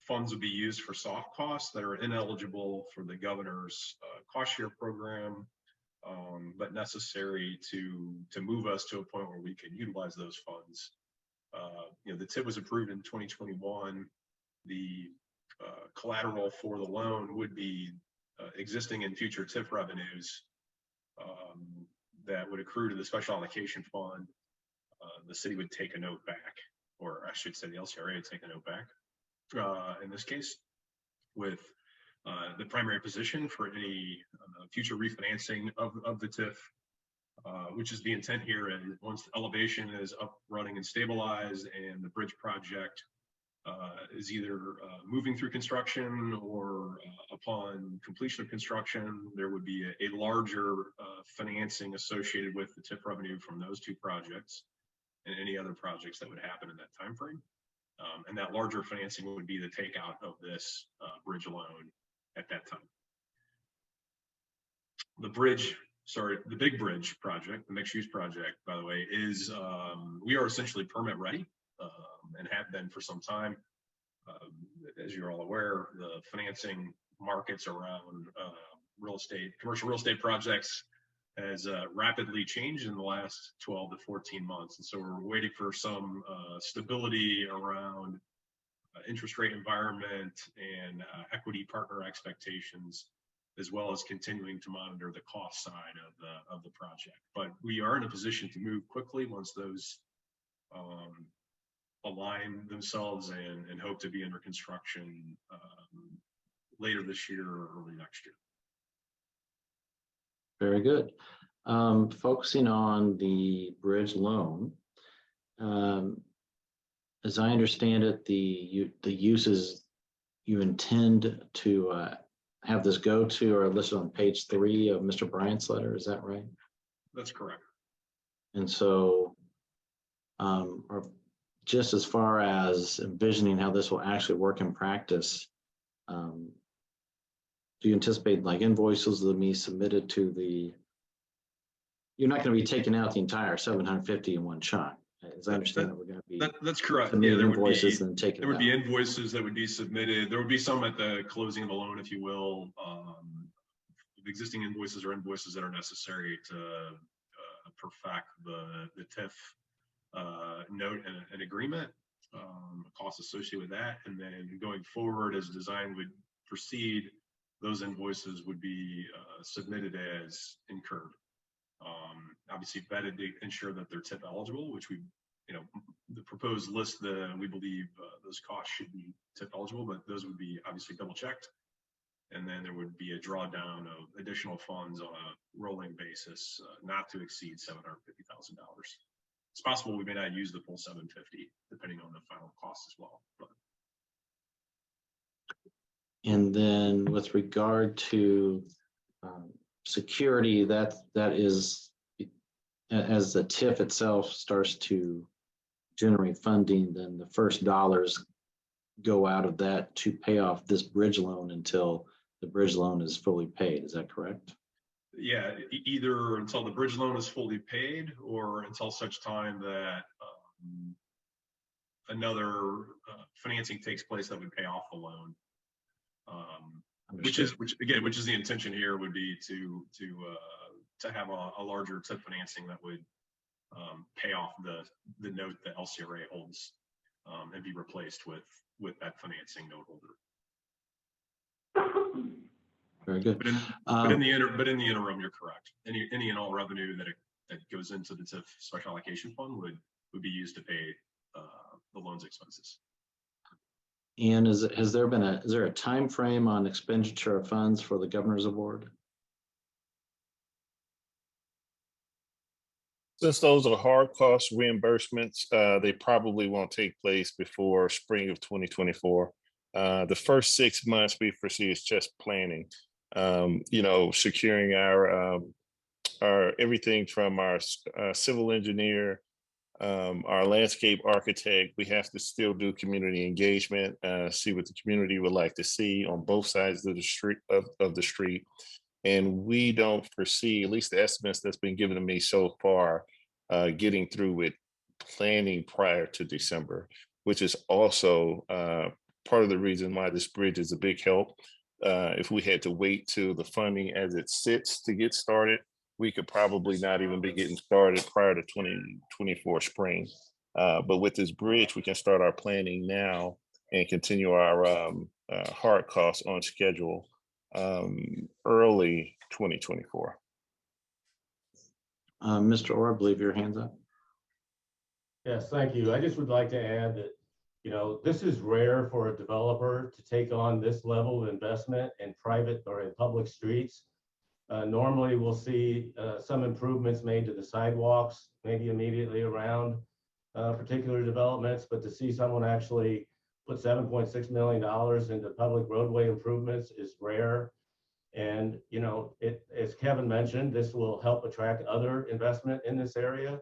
funds would be used for soft costs that are ineligible for the governor's cost share program, but necessary to move us to a point where we can utilize those funds. You know, the TIP was approved in 2021. The collateral for the loan would be existing and future TIF revenues that would accrue to the special allocation fund. The city would take a note back, or I should say the LCRA would take a note back. In this case, with the primary position for any future refinancing of the TIF, which is the intent here. And once the elevation is up, running, and stabilized, and the bridge project is either moving through construction or upon completion of construction, there would be a larger financing associated with the TIF revenue from those two projects and any other projects that would happen in that time frame. And that larger financing would be the takeout of this bridge loan at that time. The big bridge project, the mixed use project, by the way, is we are essentially permit ready and have been for some time. As you're all aware, the financing markets around commercial real estate projects has rapidly changed in the last 12 to 14 months. And so we're waiting for some stability around interest rate environment and equity partner expectations, as well as continuing to monitor the cost side of the project. But we are in a position to move quickly once those align themselves and hope to be under construction later this year or early next year. Very good. Focusing on the bridge loan, as I understand it, the uses you intend to have this go to are listed on page 3 of Mr. Bryant's letter. Is that right? That's correct. And so, just as far as envisioning how this will actually work in practice, do you anticipate like invoices that will be submitted to the? You're not going to be taking out the entire 750 in one shot. As I understand it, we're going to be. That's correct. Yeah, there invoices and taking. There would be invoices that would be submitted. There would be some at the closing of the loan, if you will. Existing invoices or invoices that are necessary to perfect the TIF note and agreement, costs associated with that, and then going forward as design would proceed, those invoices would be submitted as incurred. Obviously vetted to ensure that they're TIF eligible, which we, the proposed list, we believe those costs should be TIF eligible, but those would be obviously double checked. And then there would be a drawdown of additional funds on a rolling basis, not to exceed $750,000. It's possible we may not use the full 750, depending on the final cost as well. But. And then with regard to security, that is, as the TIF itself starts to generate funding, then the first dollars go out of that to pay off this bridge loan until the bridge loan is fully paid. Is that correct? Yeah, either until the bridge loan is fully paid or until such time that another financing takes place that would pay off the loan. Which is the intention here would be to have a larger TIF financing that would pay off the note that LCRA holds and be replaced with that financing note holder. Very good. But in the interim, you're correct. Any and all revenue that goes into the TIF special allocation fund would be used to pay the loan's expenses. And is there a time frame on expenditure of funds for the governor's award? Since those are hard cost reimbursements, they probably won't take place before spring of 2024. The first 6 months we foresee is just planning, securing our everything from our civil engineer, our landscape architect. We have to still do community engagement, see what the community would like to see on both sides of the street of the street. And we don't foresee, at least the estimates that's been given to me so far, getting through with planning prior to December, which is also part of the reason why this bridge is a big help. If we had to wait till the funding as it sits to get started, we could probably not even be getting started prior to 2024 spring. But with this bridge, we can start our planning now and continue our hard costs on schedule early 2024. Mr. Orr, I believe your hand's up. Yes, thank you. I just would like to add that, this is rare for a developer to take on this level of investment in private or in public streets. Normally, we'll see some improvements made to the sidewalks, maybe immediately around particular developments, but to see someone actually put $7.6 million into public roadway improvements is rare. And, as Kevin mentioned, this will help attract other investment in this area.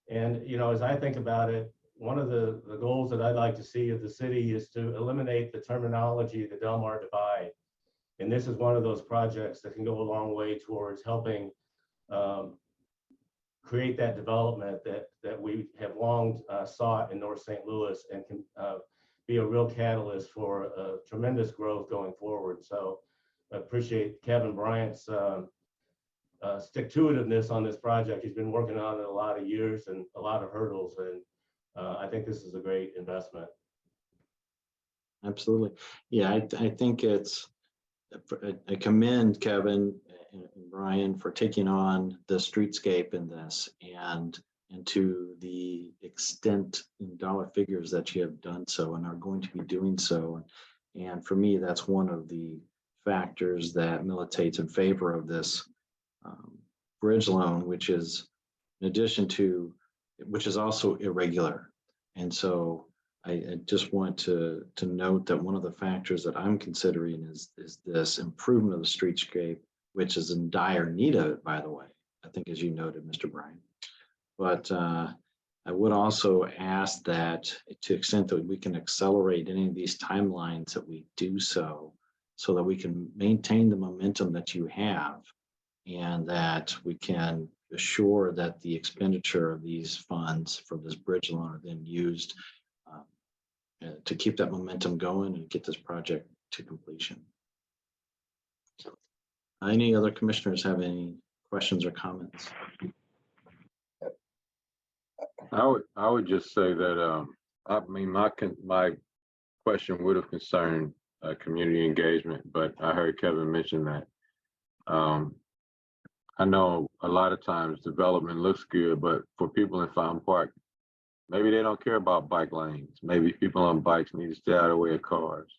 And, as I think about it, one of the goals that I'd like to see of the city is to eliminate the terminology, the Delmar divide. And this is one of those projects that can go a long way towards helping create that development that we have long sought in North St. Louis, and can be a real catalyst for tremendous growth going forward. So I appreciate Kevin Bryant's stick-to-itiveness on this project. He's been working on it a lot of years and a lot of hurdles, and I think this is a great investment. Absolutely. Yeah, I think I commend Kevin and Brian for taking on the streetscape in this, and to the extent in dollar figures that you have done so and are going to be doing so. And for me, that's one of the factors that militates in favor of this bridge loan, which is in addition to, which is also irregular. And so I just want to note that one of the factors that I'm considering is this improvement of the streetscape, which is in dire need of it, by the way, I think, as you noted, Mr. Bryan. But I would also ask that, to the extent that we can accelerate any of these timelines, that we do so that we can maintain the momentum that you have, and that we can assure that the expenditure of these funds for this bridge loan are then used to keep that momentum going and get this project to completion. Any other commissioners have any questions or comments? I would just say that my question would have concerned community engagement, but I heard Kevin mention that. I know a lot of times development looks good, but for people in Fountain Park, maybe they don't care about bike lanes. Maybe people on bikes need to stay out of the way of cars.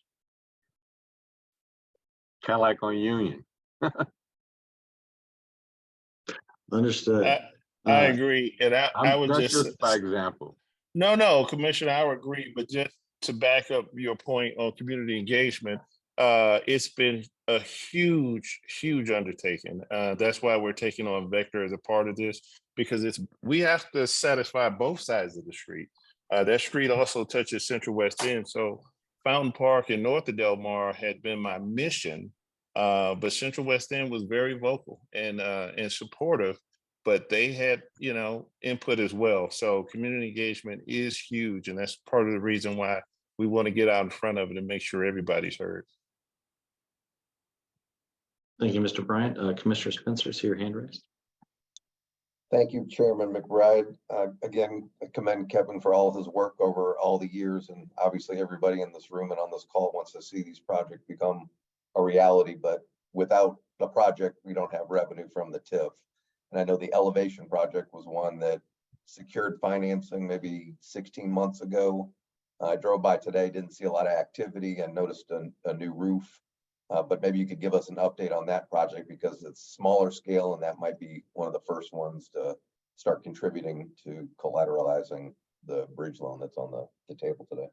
Kind of like on Union. Understood. I agree. And I would that's just by example. No, Commissioner, I would agree. But just to back up your point on community engagement, it's been a huge undertaking. That's why we're taking on Vector as a part of this, because we have to satisfy both sides of the street. That street also touches Central West End. So Fountain Park and north of Delmar had been my mission, but Central West End was very vocal and supportive, but they had, input as well. So community engagement is huge, and that's part of the reason why we want to get out in front of it and make sure everybody's heard. Thank you, Mr. Bryant. Commissioner Spencer, see your hand raised. Thank you, Chairman McBride. Again, I commend Kevin for all of his work over all the years, and obviously everybody in this room and on this call wants to see these projects become a reality, but without the project, we don't have revenue from the TIF. And I know the elevation project was one that secured financing maybe 16 months ago. I drove by today, didn't see a lot of activity and noticed a new roof. But maybe you could give us an update on that project because it's smaller scale and that might be one of the first ones to start contributing to collateralizing the bridge loan that's on the table today.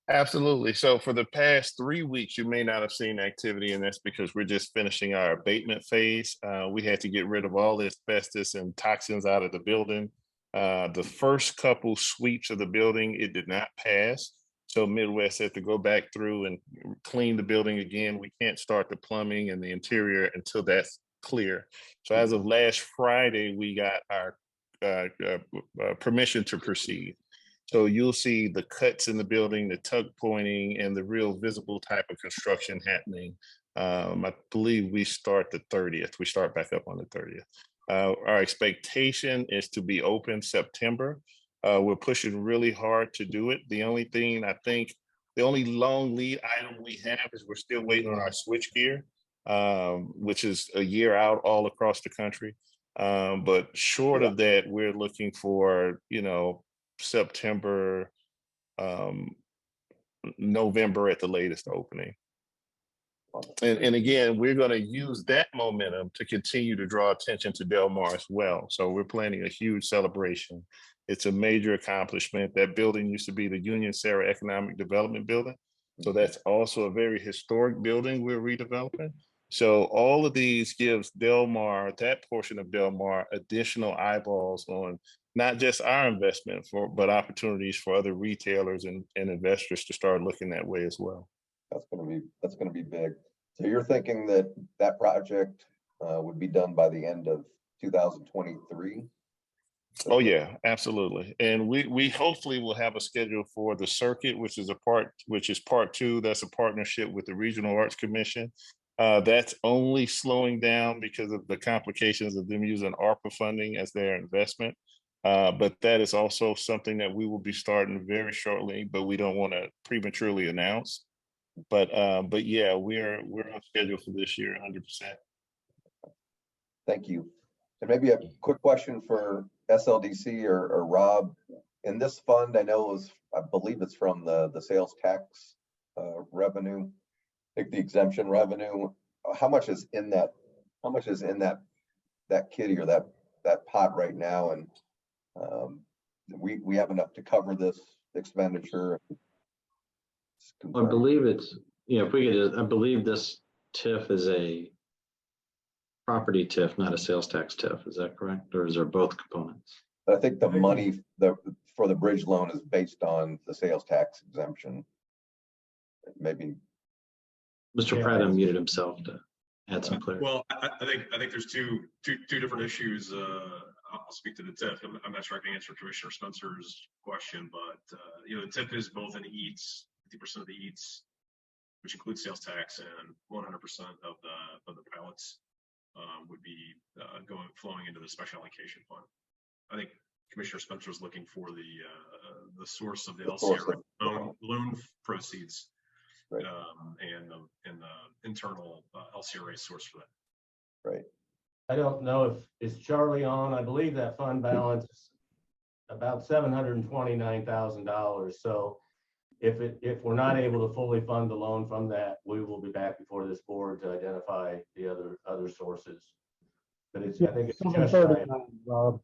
Absolutely. So for the past 3 weeks, you may not have seen activity, and that's because we're just finishing our abatement phase. We had to get rid of all the asbestos and toxins out of the building. The first couple sweeps of the building, it did not pass. So Midwest had to go back through and clean the building again. We can't start the plumbing and the interior until that's clear. So as of last Friday, we got our permission to proceed. So you'll see the cuts in the building, the tuck pointing, and the real visible type of construction happening. I believe we start the 30th. We start back up on the 30th. Our expectation is to be open September. We're pushing really hard to do it. The only thing I think, the only long lead item we have is we're still waiting on our switchgear, which is a year out all across the country. But short of that, we're looking for, September, November at the latest opening. And again, we're going to use that momentum to continue to draw attention to Del Mar as well. So we're planning a huge celebration. It's a major accomplishment. That building used to be the Union Sarah Economic Development Building. So that's also a very historic building we're redeveloping. So all of these gives Del Mar, that portion of Del Mar, additional eyeballs on not just our investment but opportunities for other retailers and investors to start looking that way as well. That's going to be big. So you're thinking that project would be done by the end of 2023? Oh yeah, absolutely. And we hopefully will have a schedule for the circuit, which is part 2. That's a partnership with the Regional Arts Commission. That's only slowing down because of the complications of them using ARPA funding as their investment. But that is also something that we will be starting very shortly, but we don't want to prematurely announce. But yeah, we're on schedule for this year, 100%. Thank you. And maybe a quick question for SLDC or Rob. In this fund, I believe it's from the sales tax revenue, like the exemption revenue. How much is in that? How much is in that kitty or that pot right now? And we have enough to cover this expenditure. I believe it's, I believe this TIF is a property TIF, not a sales tax TIF. Is that correct? Or is there both components? I think the money for the bridge loan is based on the sales tax exemption. Maybe. Mr. Pratt unmuted himself to add some clarity. Well, I think there's two different issues. I'll speak to the TIF. I'm not sure I can answer Commissioner Spencer's question, but the TIF is both an EATS, 50% of the EATS, which includes sales tax, and 100% of the pilots would be flowing into the special allocation fund. I think Commissioner Spencer was looking for the source of the LCRA loan proceeds, right. and the internal LCRA source for that. Right. I don't know is Charlie on. I believe that fund balance is about $729,000. So if we're not able to fully fund the loan from that, we will be back before this board to identify the other sources. But I think it's just right. Rob.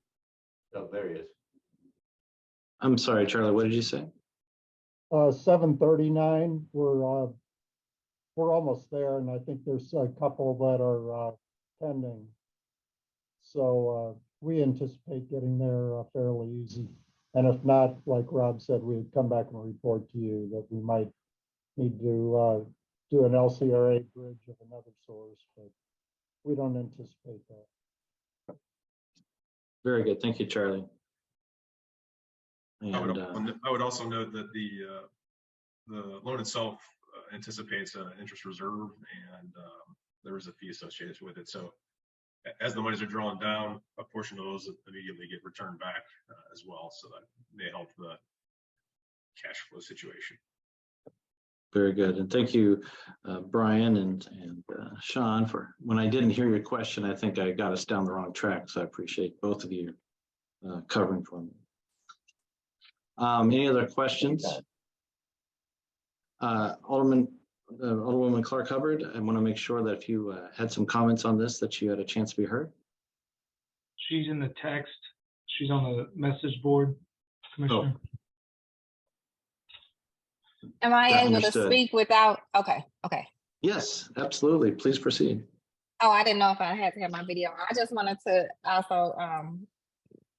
Oh, there he is. I'm sorry, Charlie, what did you say? 739. We're almost there, and I think there's a couple that are pending. So we anticipate getting there fairly easy. And if not, like Rob said, we'd come back and report to you that we might need to do an LCRA bridge of another source, but we don't anticipate that. Very good. Thank you, Charlie. And, I would also note that the loan itself anticipates an interest reserve, and there is a fee associated with it. So as the monies are drawn down, a portion of those immediately get returned back as well. So that may help the cash flow situation. very good. And thank you, Brian and Sean, for when I didn't hear your question, I think I got us down the wrong track. So I appreciate both of you covering for me. Any other questions? Alderwoman Clark Hubbard, I want to make sure that if you had some comments on this, that you had a chance to be heard. She's in the text. She's on the message board, Commissioner. Am I able to Understood. speak without? Okay. Yes, absolutely. Please proceed. Oh, I didn't know if I had to have my video. I just wanted to also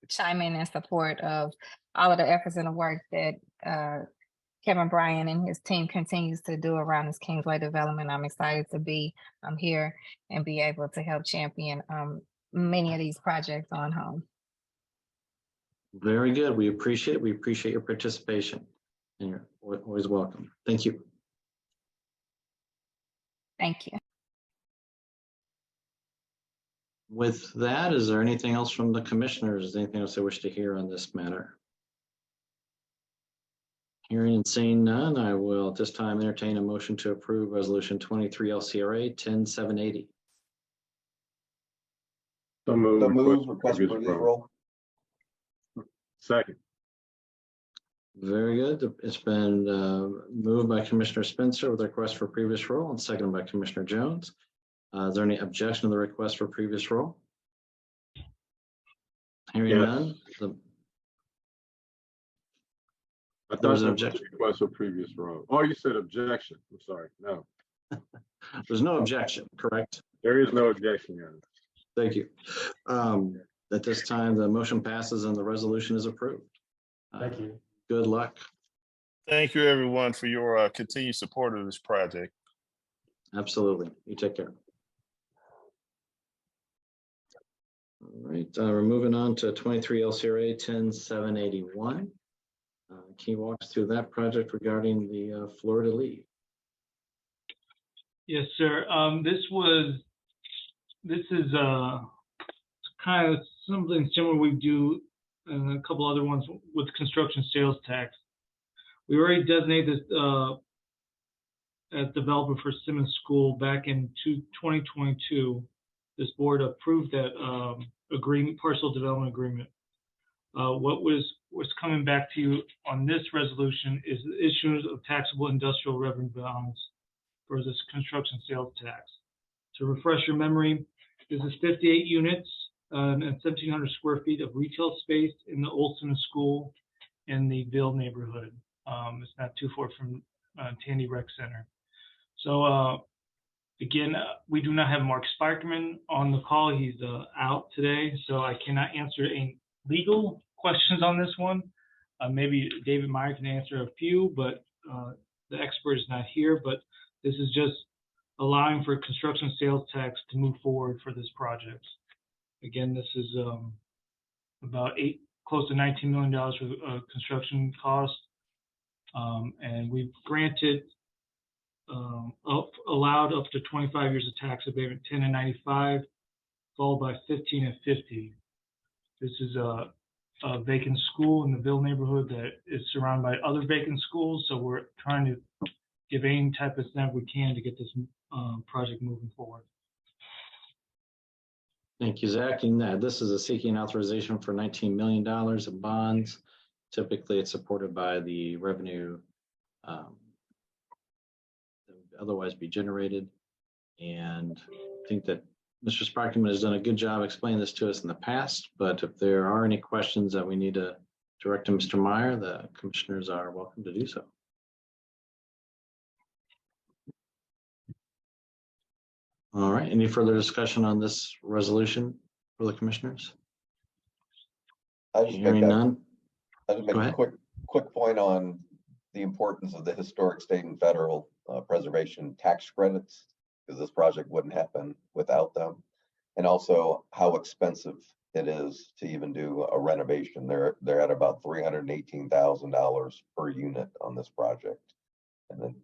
chime in support of all of the efforts and the work that Kevin Bryan and his team continues to do around this Kingsway development. I'm excited to be here and be able to help champion many of these projects on home. Very good. We appreciate it. We appreciate your participation, and you're always welcome. Thank you. Thank you. With that, is there anything else from the commissioners? Is there anything else they wish to hear on this matter? Hearing and seeing none, I will at this time entertain a motion to approve Resolution 23 LCRA 10780. So move. Request for previous roll. Second. Very good. It's been moved by Commissioner Spencer with a request for previous roll and seconded by Commissioner Jones. Is there any objection to the request for previous roll? Hearing none. There was an objection. Request for previous roll. Oh, you said objection. I'm sorry. No. There's no objection, correct? There is no objection, Your Honor. Thank you. At this time, the motion passes and the resolution is approved. Thank you. Good luck. Thank you, everyone, for your continued support of this project. Absolutely. You take care. All right, we're moving on to 23 LCRA 10781. Can you walk us through that project regarding the Florida League? Yes, sir. This is kind of something similar we do and a couple other ones with construction sales tax. We already designated this as developer for Simmons School back in 2022. This board approved that parcel development agreement. What was coming back to you on this resolution is the issuance of taxable industrial revenue bonds for this construction sales tax. To refresh your memory, this is 58 units and 1,700 square feet of retail space in the Olson School in the Ville neighborhood. It's not too far from Tandy Rec Center. So again, we do not have Mark Spikerman on the call. He's out today, so I cannot answer any legal questions on this one. Maybe David Meyer can answer a few, but the expert is not here. But this is just allowing for construction sales tax to move forward for this project. Again, this is about close to $19 million for construction costs, and we've granted allowed up to 25 years of tax abatement, 10 and 95, followed by 15 and 50. This is a vacant school in the Ville neighborhood that is surrounded by other vacant schools, so we're trying to give any type of incentive we can to get this project moving forward. Thank you, Zach. And this is a seeking authorization for $19 million of bonds. Typically, it's supported by the revenue that would otherwise be generated. And I think that Mr. Sparkman has done a good job explaining this to us in the past, but if there are any questions that we need to direct to Mr. Meyer, the commissioners are welcome to do so. All right, any further discussion on this resolution for the commissioners? Hearing none. I just make a quick point on the importance of the historic state and federal preservation tax credits, because this project wouldn't happen without them. And also how expensive it is to even do a renovation. They're at about $318,000 per unit on this project. And then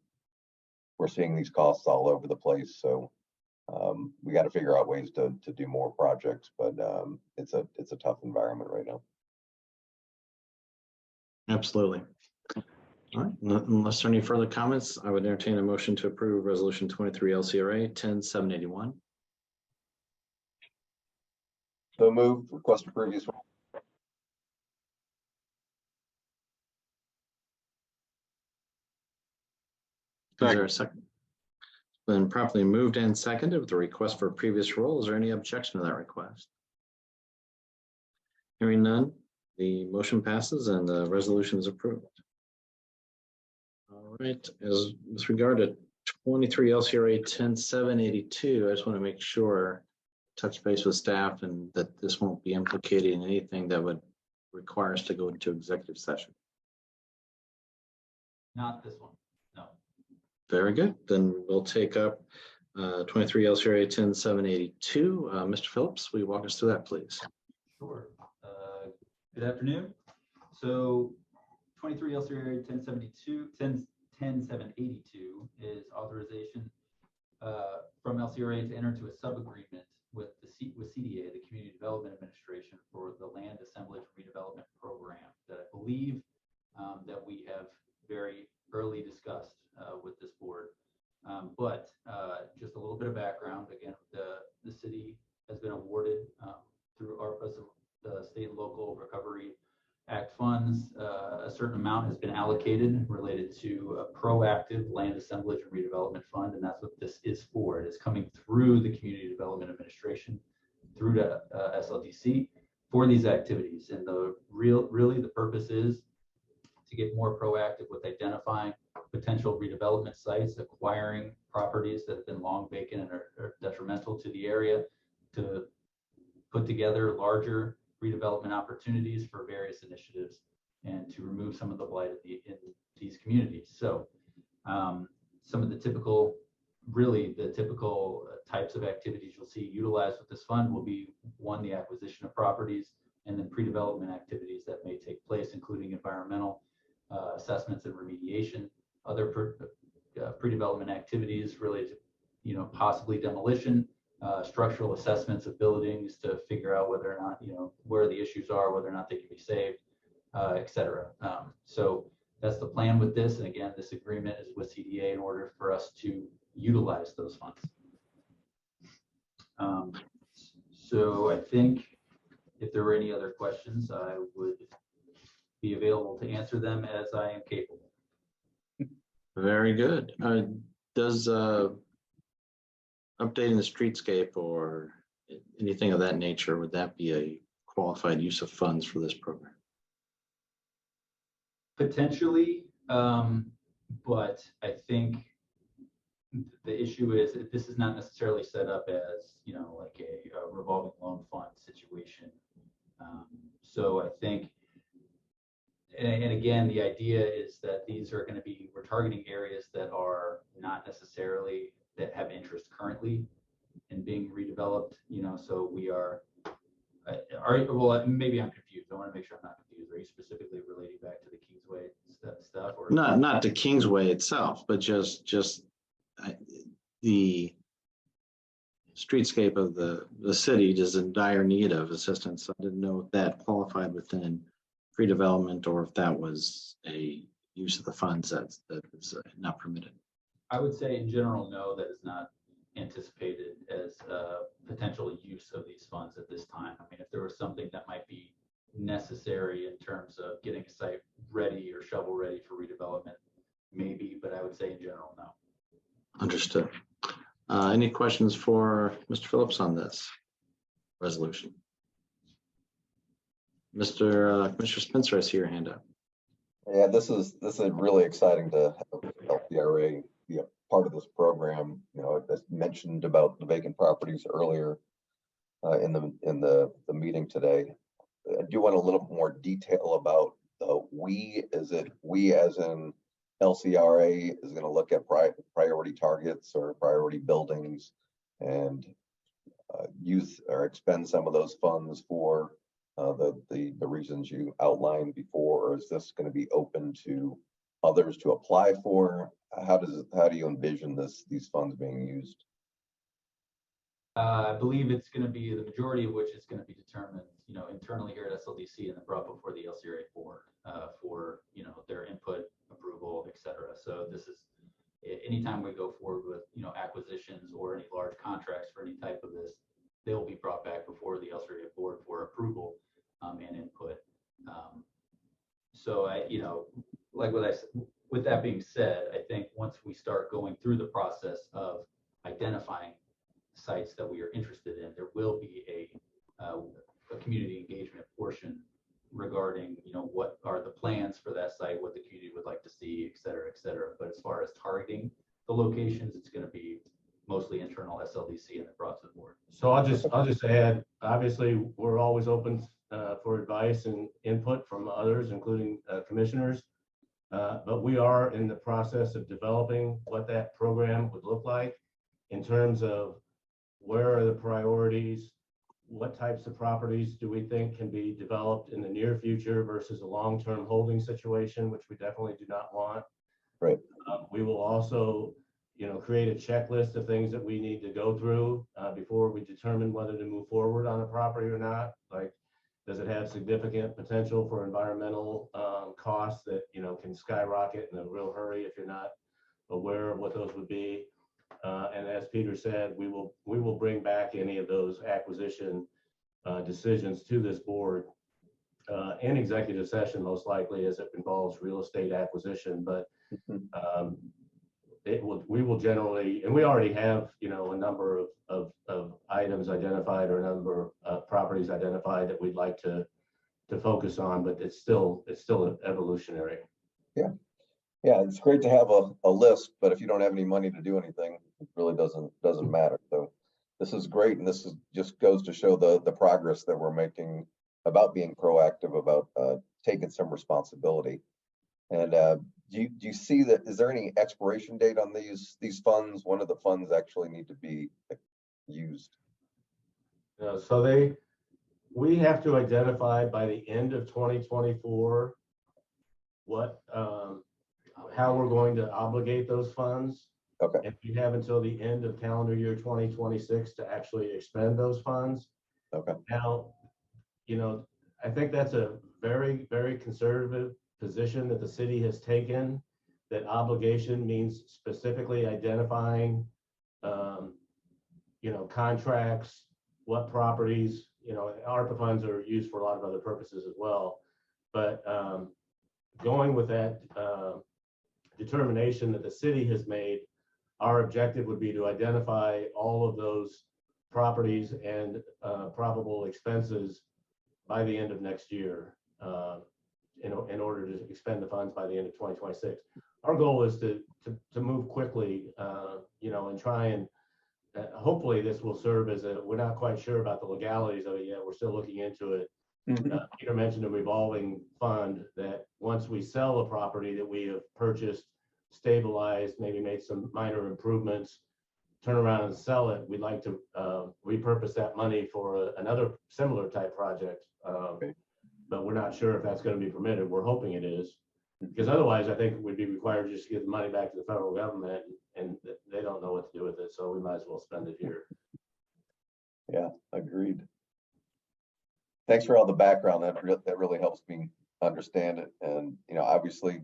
we're seeing these costs all over the place. So we got to figure out ways to do more projects, but it's a tough environment right now. Absolutely. All right, unless there are any further comments, I would entertain a motion to approve Resolution 23 LCRA 10781. So moved. Request for previous roll. Is there a second? Been properly moved and seconded with the request for a previous rule. Is there any objection to that request? Hearing none, the motion passes and the resolution is approved. All right, as with regard to 23 LCRA 10782, I just want to make sure, touch base with staff, and that this won't be implicated in anything that would require us to go into executive session. Not this one, no. Very good. Then we'll take up 23 LCRA 10782. Mr. Phillips, will you walk us through that, please? Sure. Good afternoon. So 23 LCRA 10782 is authorization from LCRA to enter into a sub-agreement with CDA, the Community Development Administration, for the land assemblage redevelopment program that I believe that we have very early discussed with this board. But just a little bit of background. Again, the city has been awarded through ARPA, the State and Local Recovery Act funds. A certain amount has been allocated related to a proactive land assemblage and redevelopment fund, and that's what this is for. It is coming through the Community Development Administration through to SLDC for these activities. And really the purpose is to get more proactive with identifying potential redevelopment sites, acquiring properties that have been long vacant and are detrimental to the area, to put together larger redevelopment opportunities for various initiatives, and to remove some of the blight in these communities. So some of the typical types of activities you'll see utilized with this fund will be, one, the acquisition of properties, and then pre-development activities that may take place, including environmental assessments and remediation, other pre-development activities related to, possibly demolition, structural assessments of buildings to figure out whether or not, where the issues are, whether or not they can be saved, et cetera. So that's the plan with this. And again, this agreement is with CDA in order for us to utilize those funds. So I think if there were any other questions, I would be available to answer them as I am capable. Very good. Does updating the streetscape or anything of that nature, would that be a qualified use of funds for this program? Potentially, but I think the issue is this is not necessarily set up as, like a revolving loan fund situation. So I think, and again, the idea is that these are going to be, we're targeting areas that are not necessarily, that have interest currently in being redeveloped, so we are, well, maybe I'm confused. I want to make sure I'm not confused. Are you specifically relating back to the Kingsway stuff? Or Not the Kingsway itself, but just the streetscape of the city is in dire need of assistance. I didn't know if that qualified within pre-development or if that was a use of the funds that is not permitted. I would say in general, no, that is not anticipated as a potential use of these funds at this time. I mean, if there was something that might be necessary in terms of getting a site ready or shovel ready for redevelopment, maybe, but I would say in general, no. Understood. Any questions for Mr. Phillips on this resolution? Commissioner Spencer, I see your hand up. Yeah, this is really exciting to have LCRA be a part of this program. As mentioned about the vacant properties earlier in the meeting today. I do want a little more detail about we. Is it we as in LCRA is going to look at priority targets or priority buildings and use or expend some of those funds for the reasons you outlined before, or is this going to be open to others to apply for? How do you envision these funds being used? I believe it's going to be the majority of which is going to be determined, internally here at SLDC and then brought before the LCRA board for, their input, approval, et cetera. So this is anytime we go forward with, acquisitions or any large contracts for any type of this, they will be brought back before the LCRA board for approval and input. So like what I said, with that being said, I think once we start going through the process of identifying sites that we are interested in, there will be a community engagement portion regarding, what are the plans for that site, what the community would like to see, et cetera, et cetera. But as far as targeting the locations, it's going to be mostly internal SLDC and then brought to the board. So I'll just add, obviously, we're always open for advice and input from others, including commissioners. But we are in the process of developing what that program would look like in terms of where are the priorities, what types of properties do we think can be developed in the near future versus a long-term holding situation, which we definitely do not want. Right. We will also, create a checklist of things that we need to go through before we determine whether to move forward on a property or not. Like, does it have significant potential for environmental costs that, can skyrocket in a real hurry if you're not aware of what those would be? And as Peter said, we will bring back any of those acquisition decisions to this board in executive session, most likely, as it involves real estate acquisition. But we will generally, and we already have, a number of items identified or a number of properties identified that we'd like to focus on, but it's still evolutionary. Yeah. Yeah, it's great to have a list, but if you don't have any money to do anything, it really doesn't matter. So this is great, and this just goes to show the progress that we're making about being proactive, about taking some responsibility. And do you see that? Is there any expiration date on these funds? When do the funds actually need to be used? So we have to identify by the end of 2024 what how we're going to obligate those funds. Okay. And we have until the end of calendar year 2026 to actually expend those funds. Okay. Now, I think that's a very, very conservative position that the city has taken, that obligation means specifically identifying, contracts, what properties, ARPA funds are used for a lot of other purposes as well. But going with that determination that the city has made, our objective would be to identify all of those properties and probable expenses by the end of next year in order to expend the funds by the end of 2026. Our goal is to move quickly, and try and hopefully this will serve as we're not quite sure about the legalities of it yet. We're still looking into it. Peter mentioned a revolving fund that once we sell a property that we have purchased, stabilized, maybe made some minor improvements, turn around and sell it, we'd like to repurpose that money for another similar type project. But we're not sure if that's going to be permitted. We're hoping it is, because otherwise I think we'd be required just to give the money back to the federal government, and they don't know what to do with it. So we might as well spend it here. Yeah, agreed. Thanks for all the background. That really helps me understand it. And, obviously,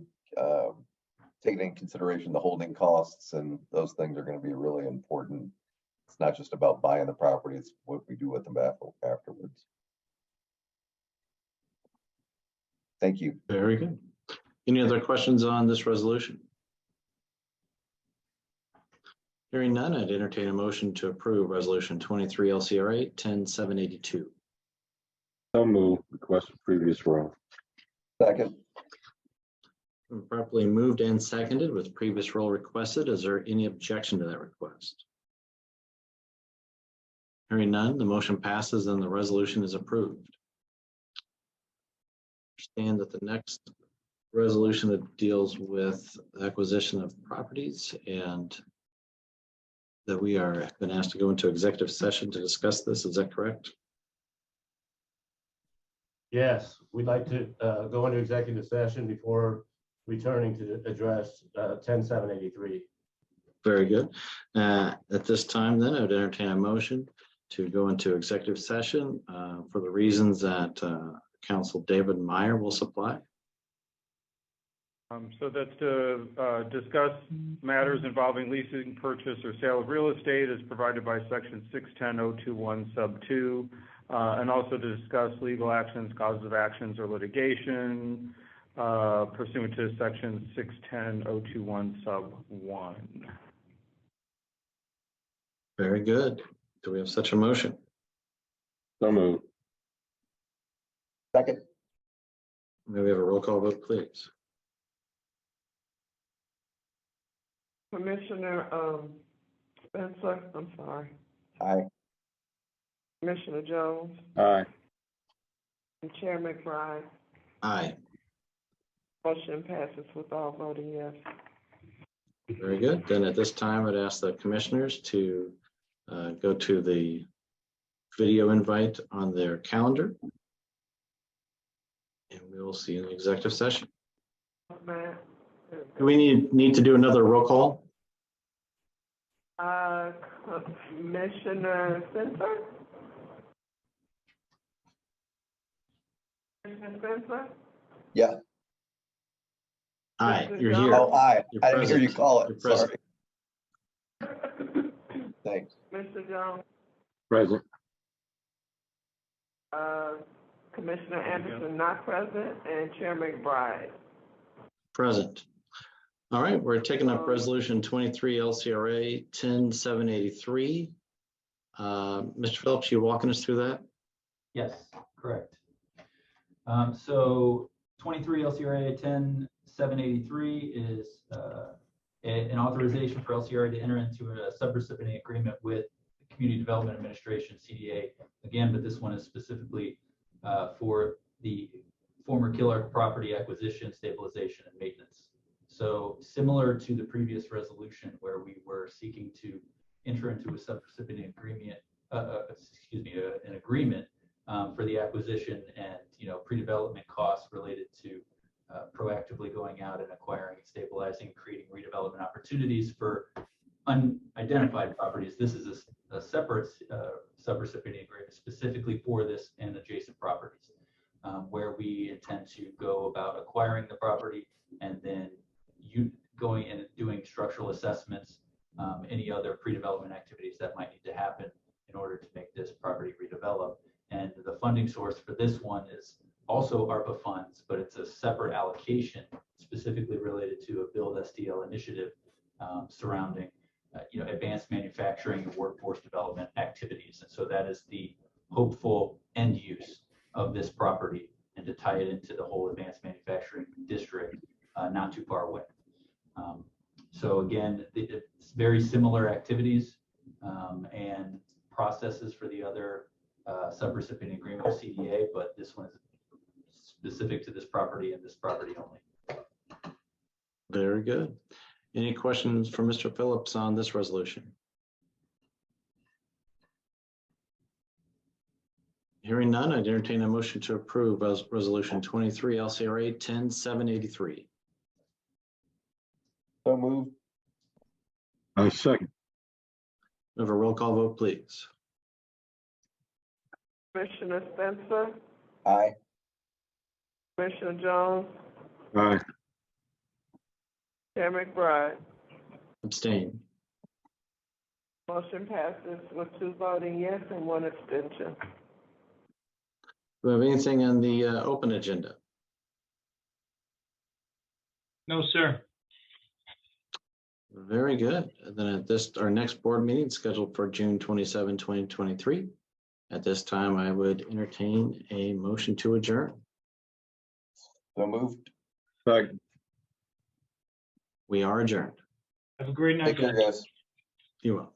taking into consideration the holding costs and those things are going to be really important. It's not just about buying the property, it's what we do with them afterwards. Thank you. Very good. Any other questions on this resolution? Hearing none, I'd entertain a motion to approve Resolution 23 LCRA 10782. So move. Request for previous roll. Second. Properly moved and seconded with previous roll requested. Is there any objection to that request? Hearing none, the motion passes and the resolution is approved. Understand that the next resolution that deals with acquisition of properties, and that we are been asked to go into executive session to discuss this. Is that correct? Yes, we'd like to go into executive session before returning to address 10783. Very good. At this time, then, I would entertain a motion to go into executive session for the reasons that Council David Meyer will supply. So that's to discuss matters involving leasing, purchase, or sale of real estate as provided by Section 610.021 sub 2, and also to discuss legal actions, causes of actions, or litigation, pursuant to section 610.021 sub 1. Very good. Do we have such a motion? So moved. Second. May we have a roll call vote, please? Commissioner, Spencer, I'm sorry, Aye. Commissioner Jones, Aye. and Chair McBride. Aye. Motion passes with all voting yes. Very good. Then at this time, I'd ask the commissioners to go to the video invite on their calendar. And we will see you in the executive session. Matt. Do we need to do another roll call? Commissioner Spencer? Commissioner Spencer? Yeah. Aye, you're here. Oh, aye. You're I didn't hear you present. call You're it. present. Sorry. Thanks. Mr. Jones? Present. Commissioner Anderson not present, and Chair McBride. Present. All right, we're taking up resolution 23 LCRA 10783. Mr. Phillips, you walking us through that? Yes, correct. So 23 LCRA 10783 is an authorization for LCRA to enter into a subrecipient agreement with the Community Development Administration, CDA. Again, but this one is specifically for the former Killer property acquisition, stabilization, and maintenance. So similar to the previous resolution where we were seeking to enter into a subrecipient agreement, an agreement for the acquisition and pre-development costs related to proactively going out and acquiring, stabilizing, and creating redevelopment opportunities for unidentified properties. This is a separate subrecipient agreement specifically for this and adjacent properties, where we intend to go about acquiring the property and then going and doing structural assessments, any other pre-development activities that might need to happen in order to make this property redevelop. And the funding source for this one is also ARPA funds, but it's a separate allocation specifically related to a Build SDL initiative surrounding advanced manufacturing and workforce development activities. And so that is the hopeful end use of this property, and to tie it into the whole advanced manufacturing district not too far away. So again, it's very similar activities and processes for the other subrecipient agreement with CDA, but this one is specific to this property and this property only. Very good. Any questions for Mr. Phillips on this resolution? Hearing none, I'd entertain a motion to approve as resolution 23 LCRA 10783. So moved. I second. Have a roll call vote, please. Commissioner Spencer? Aye. Commissioner Jones? Aye. Chair McBride. Abstain. Motion passes with 2 voting yes and 1 abstention. Do we have anything on the open agenda? No, sir. Very good. And then at this, our next board meeting is scheduled for June 27, 2023. At this time, I would entertain a motion to adjourn. So moved. Second. We are adjourned. Have a great night. Take care, guys. You will.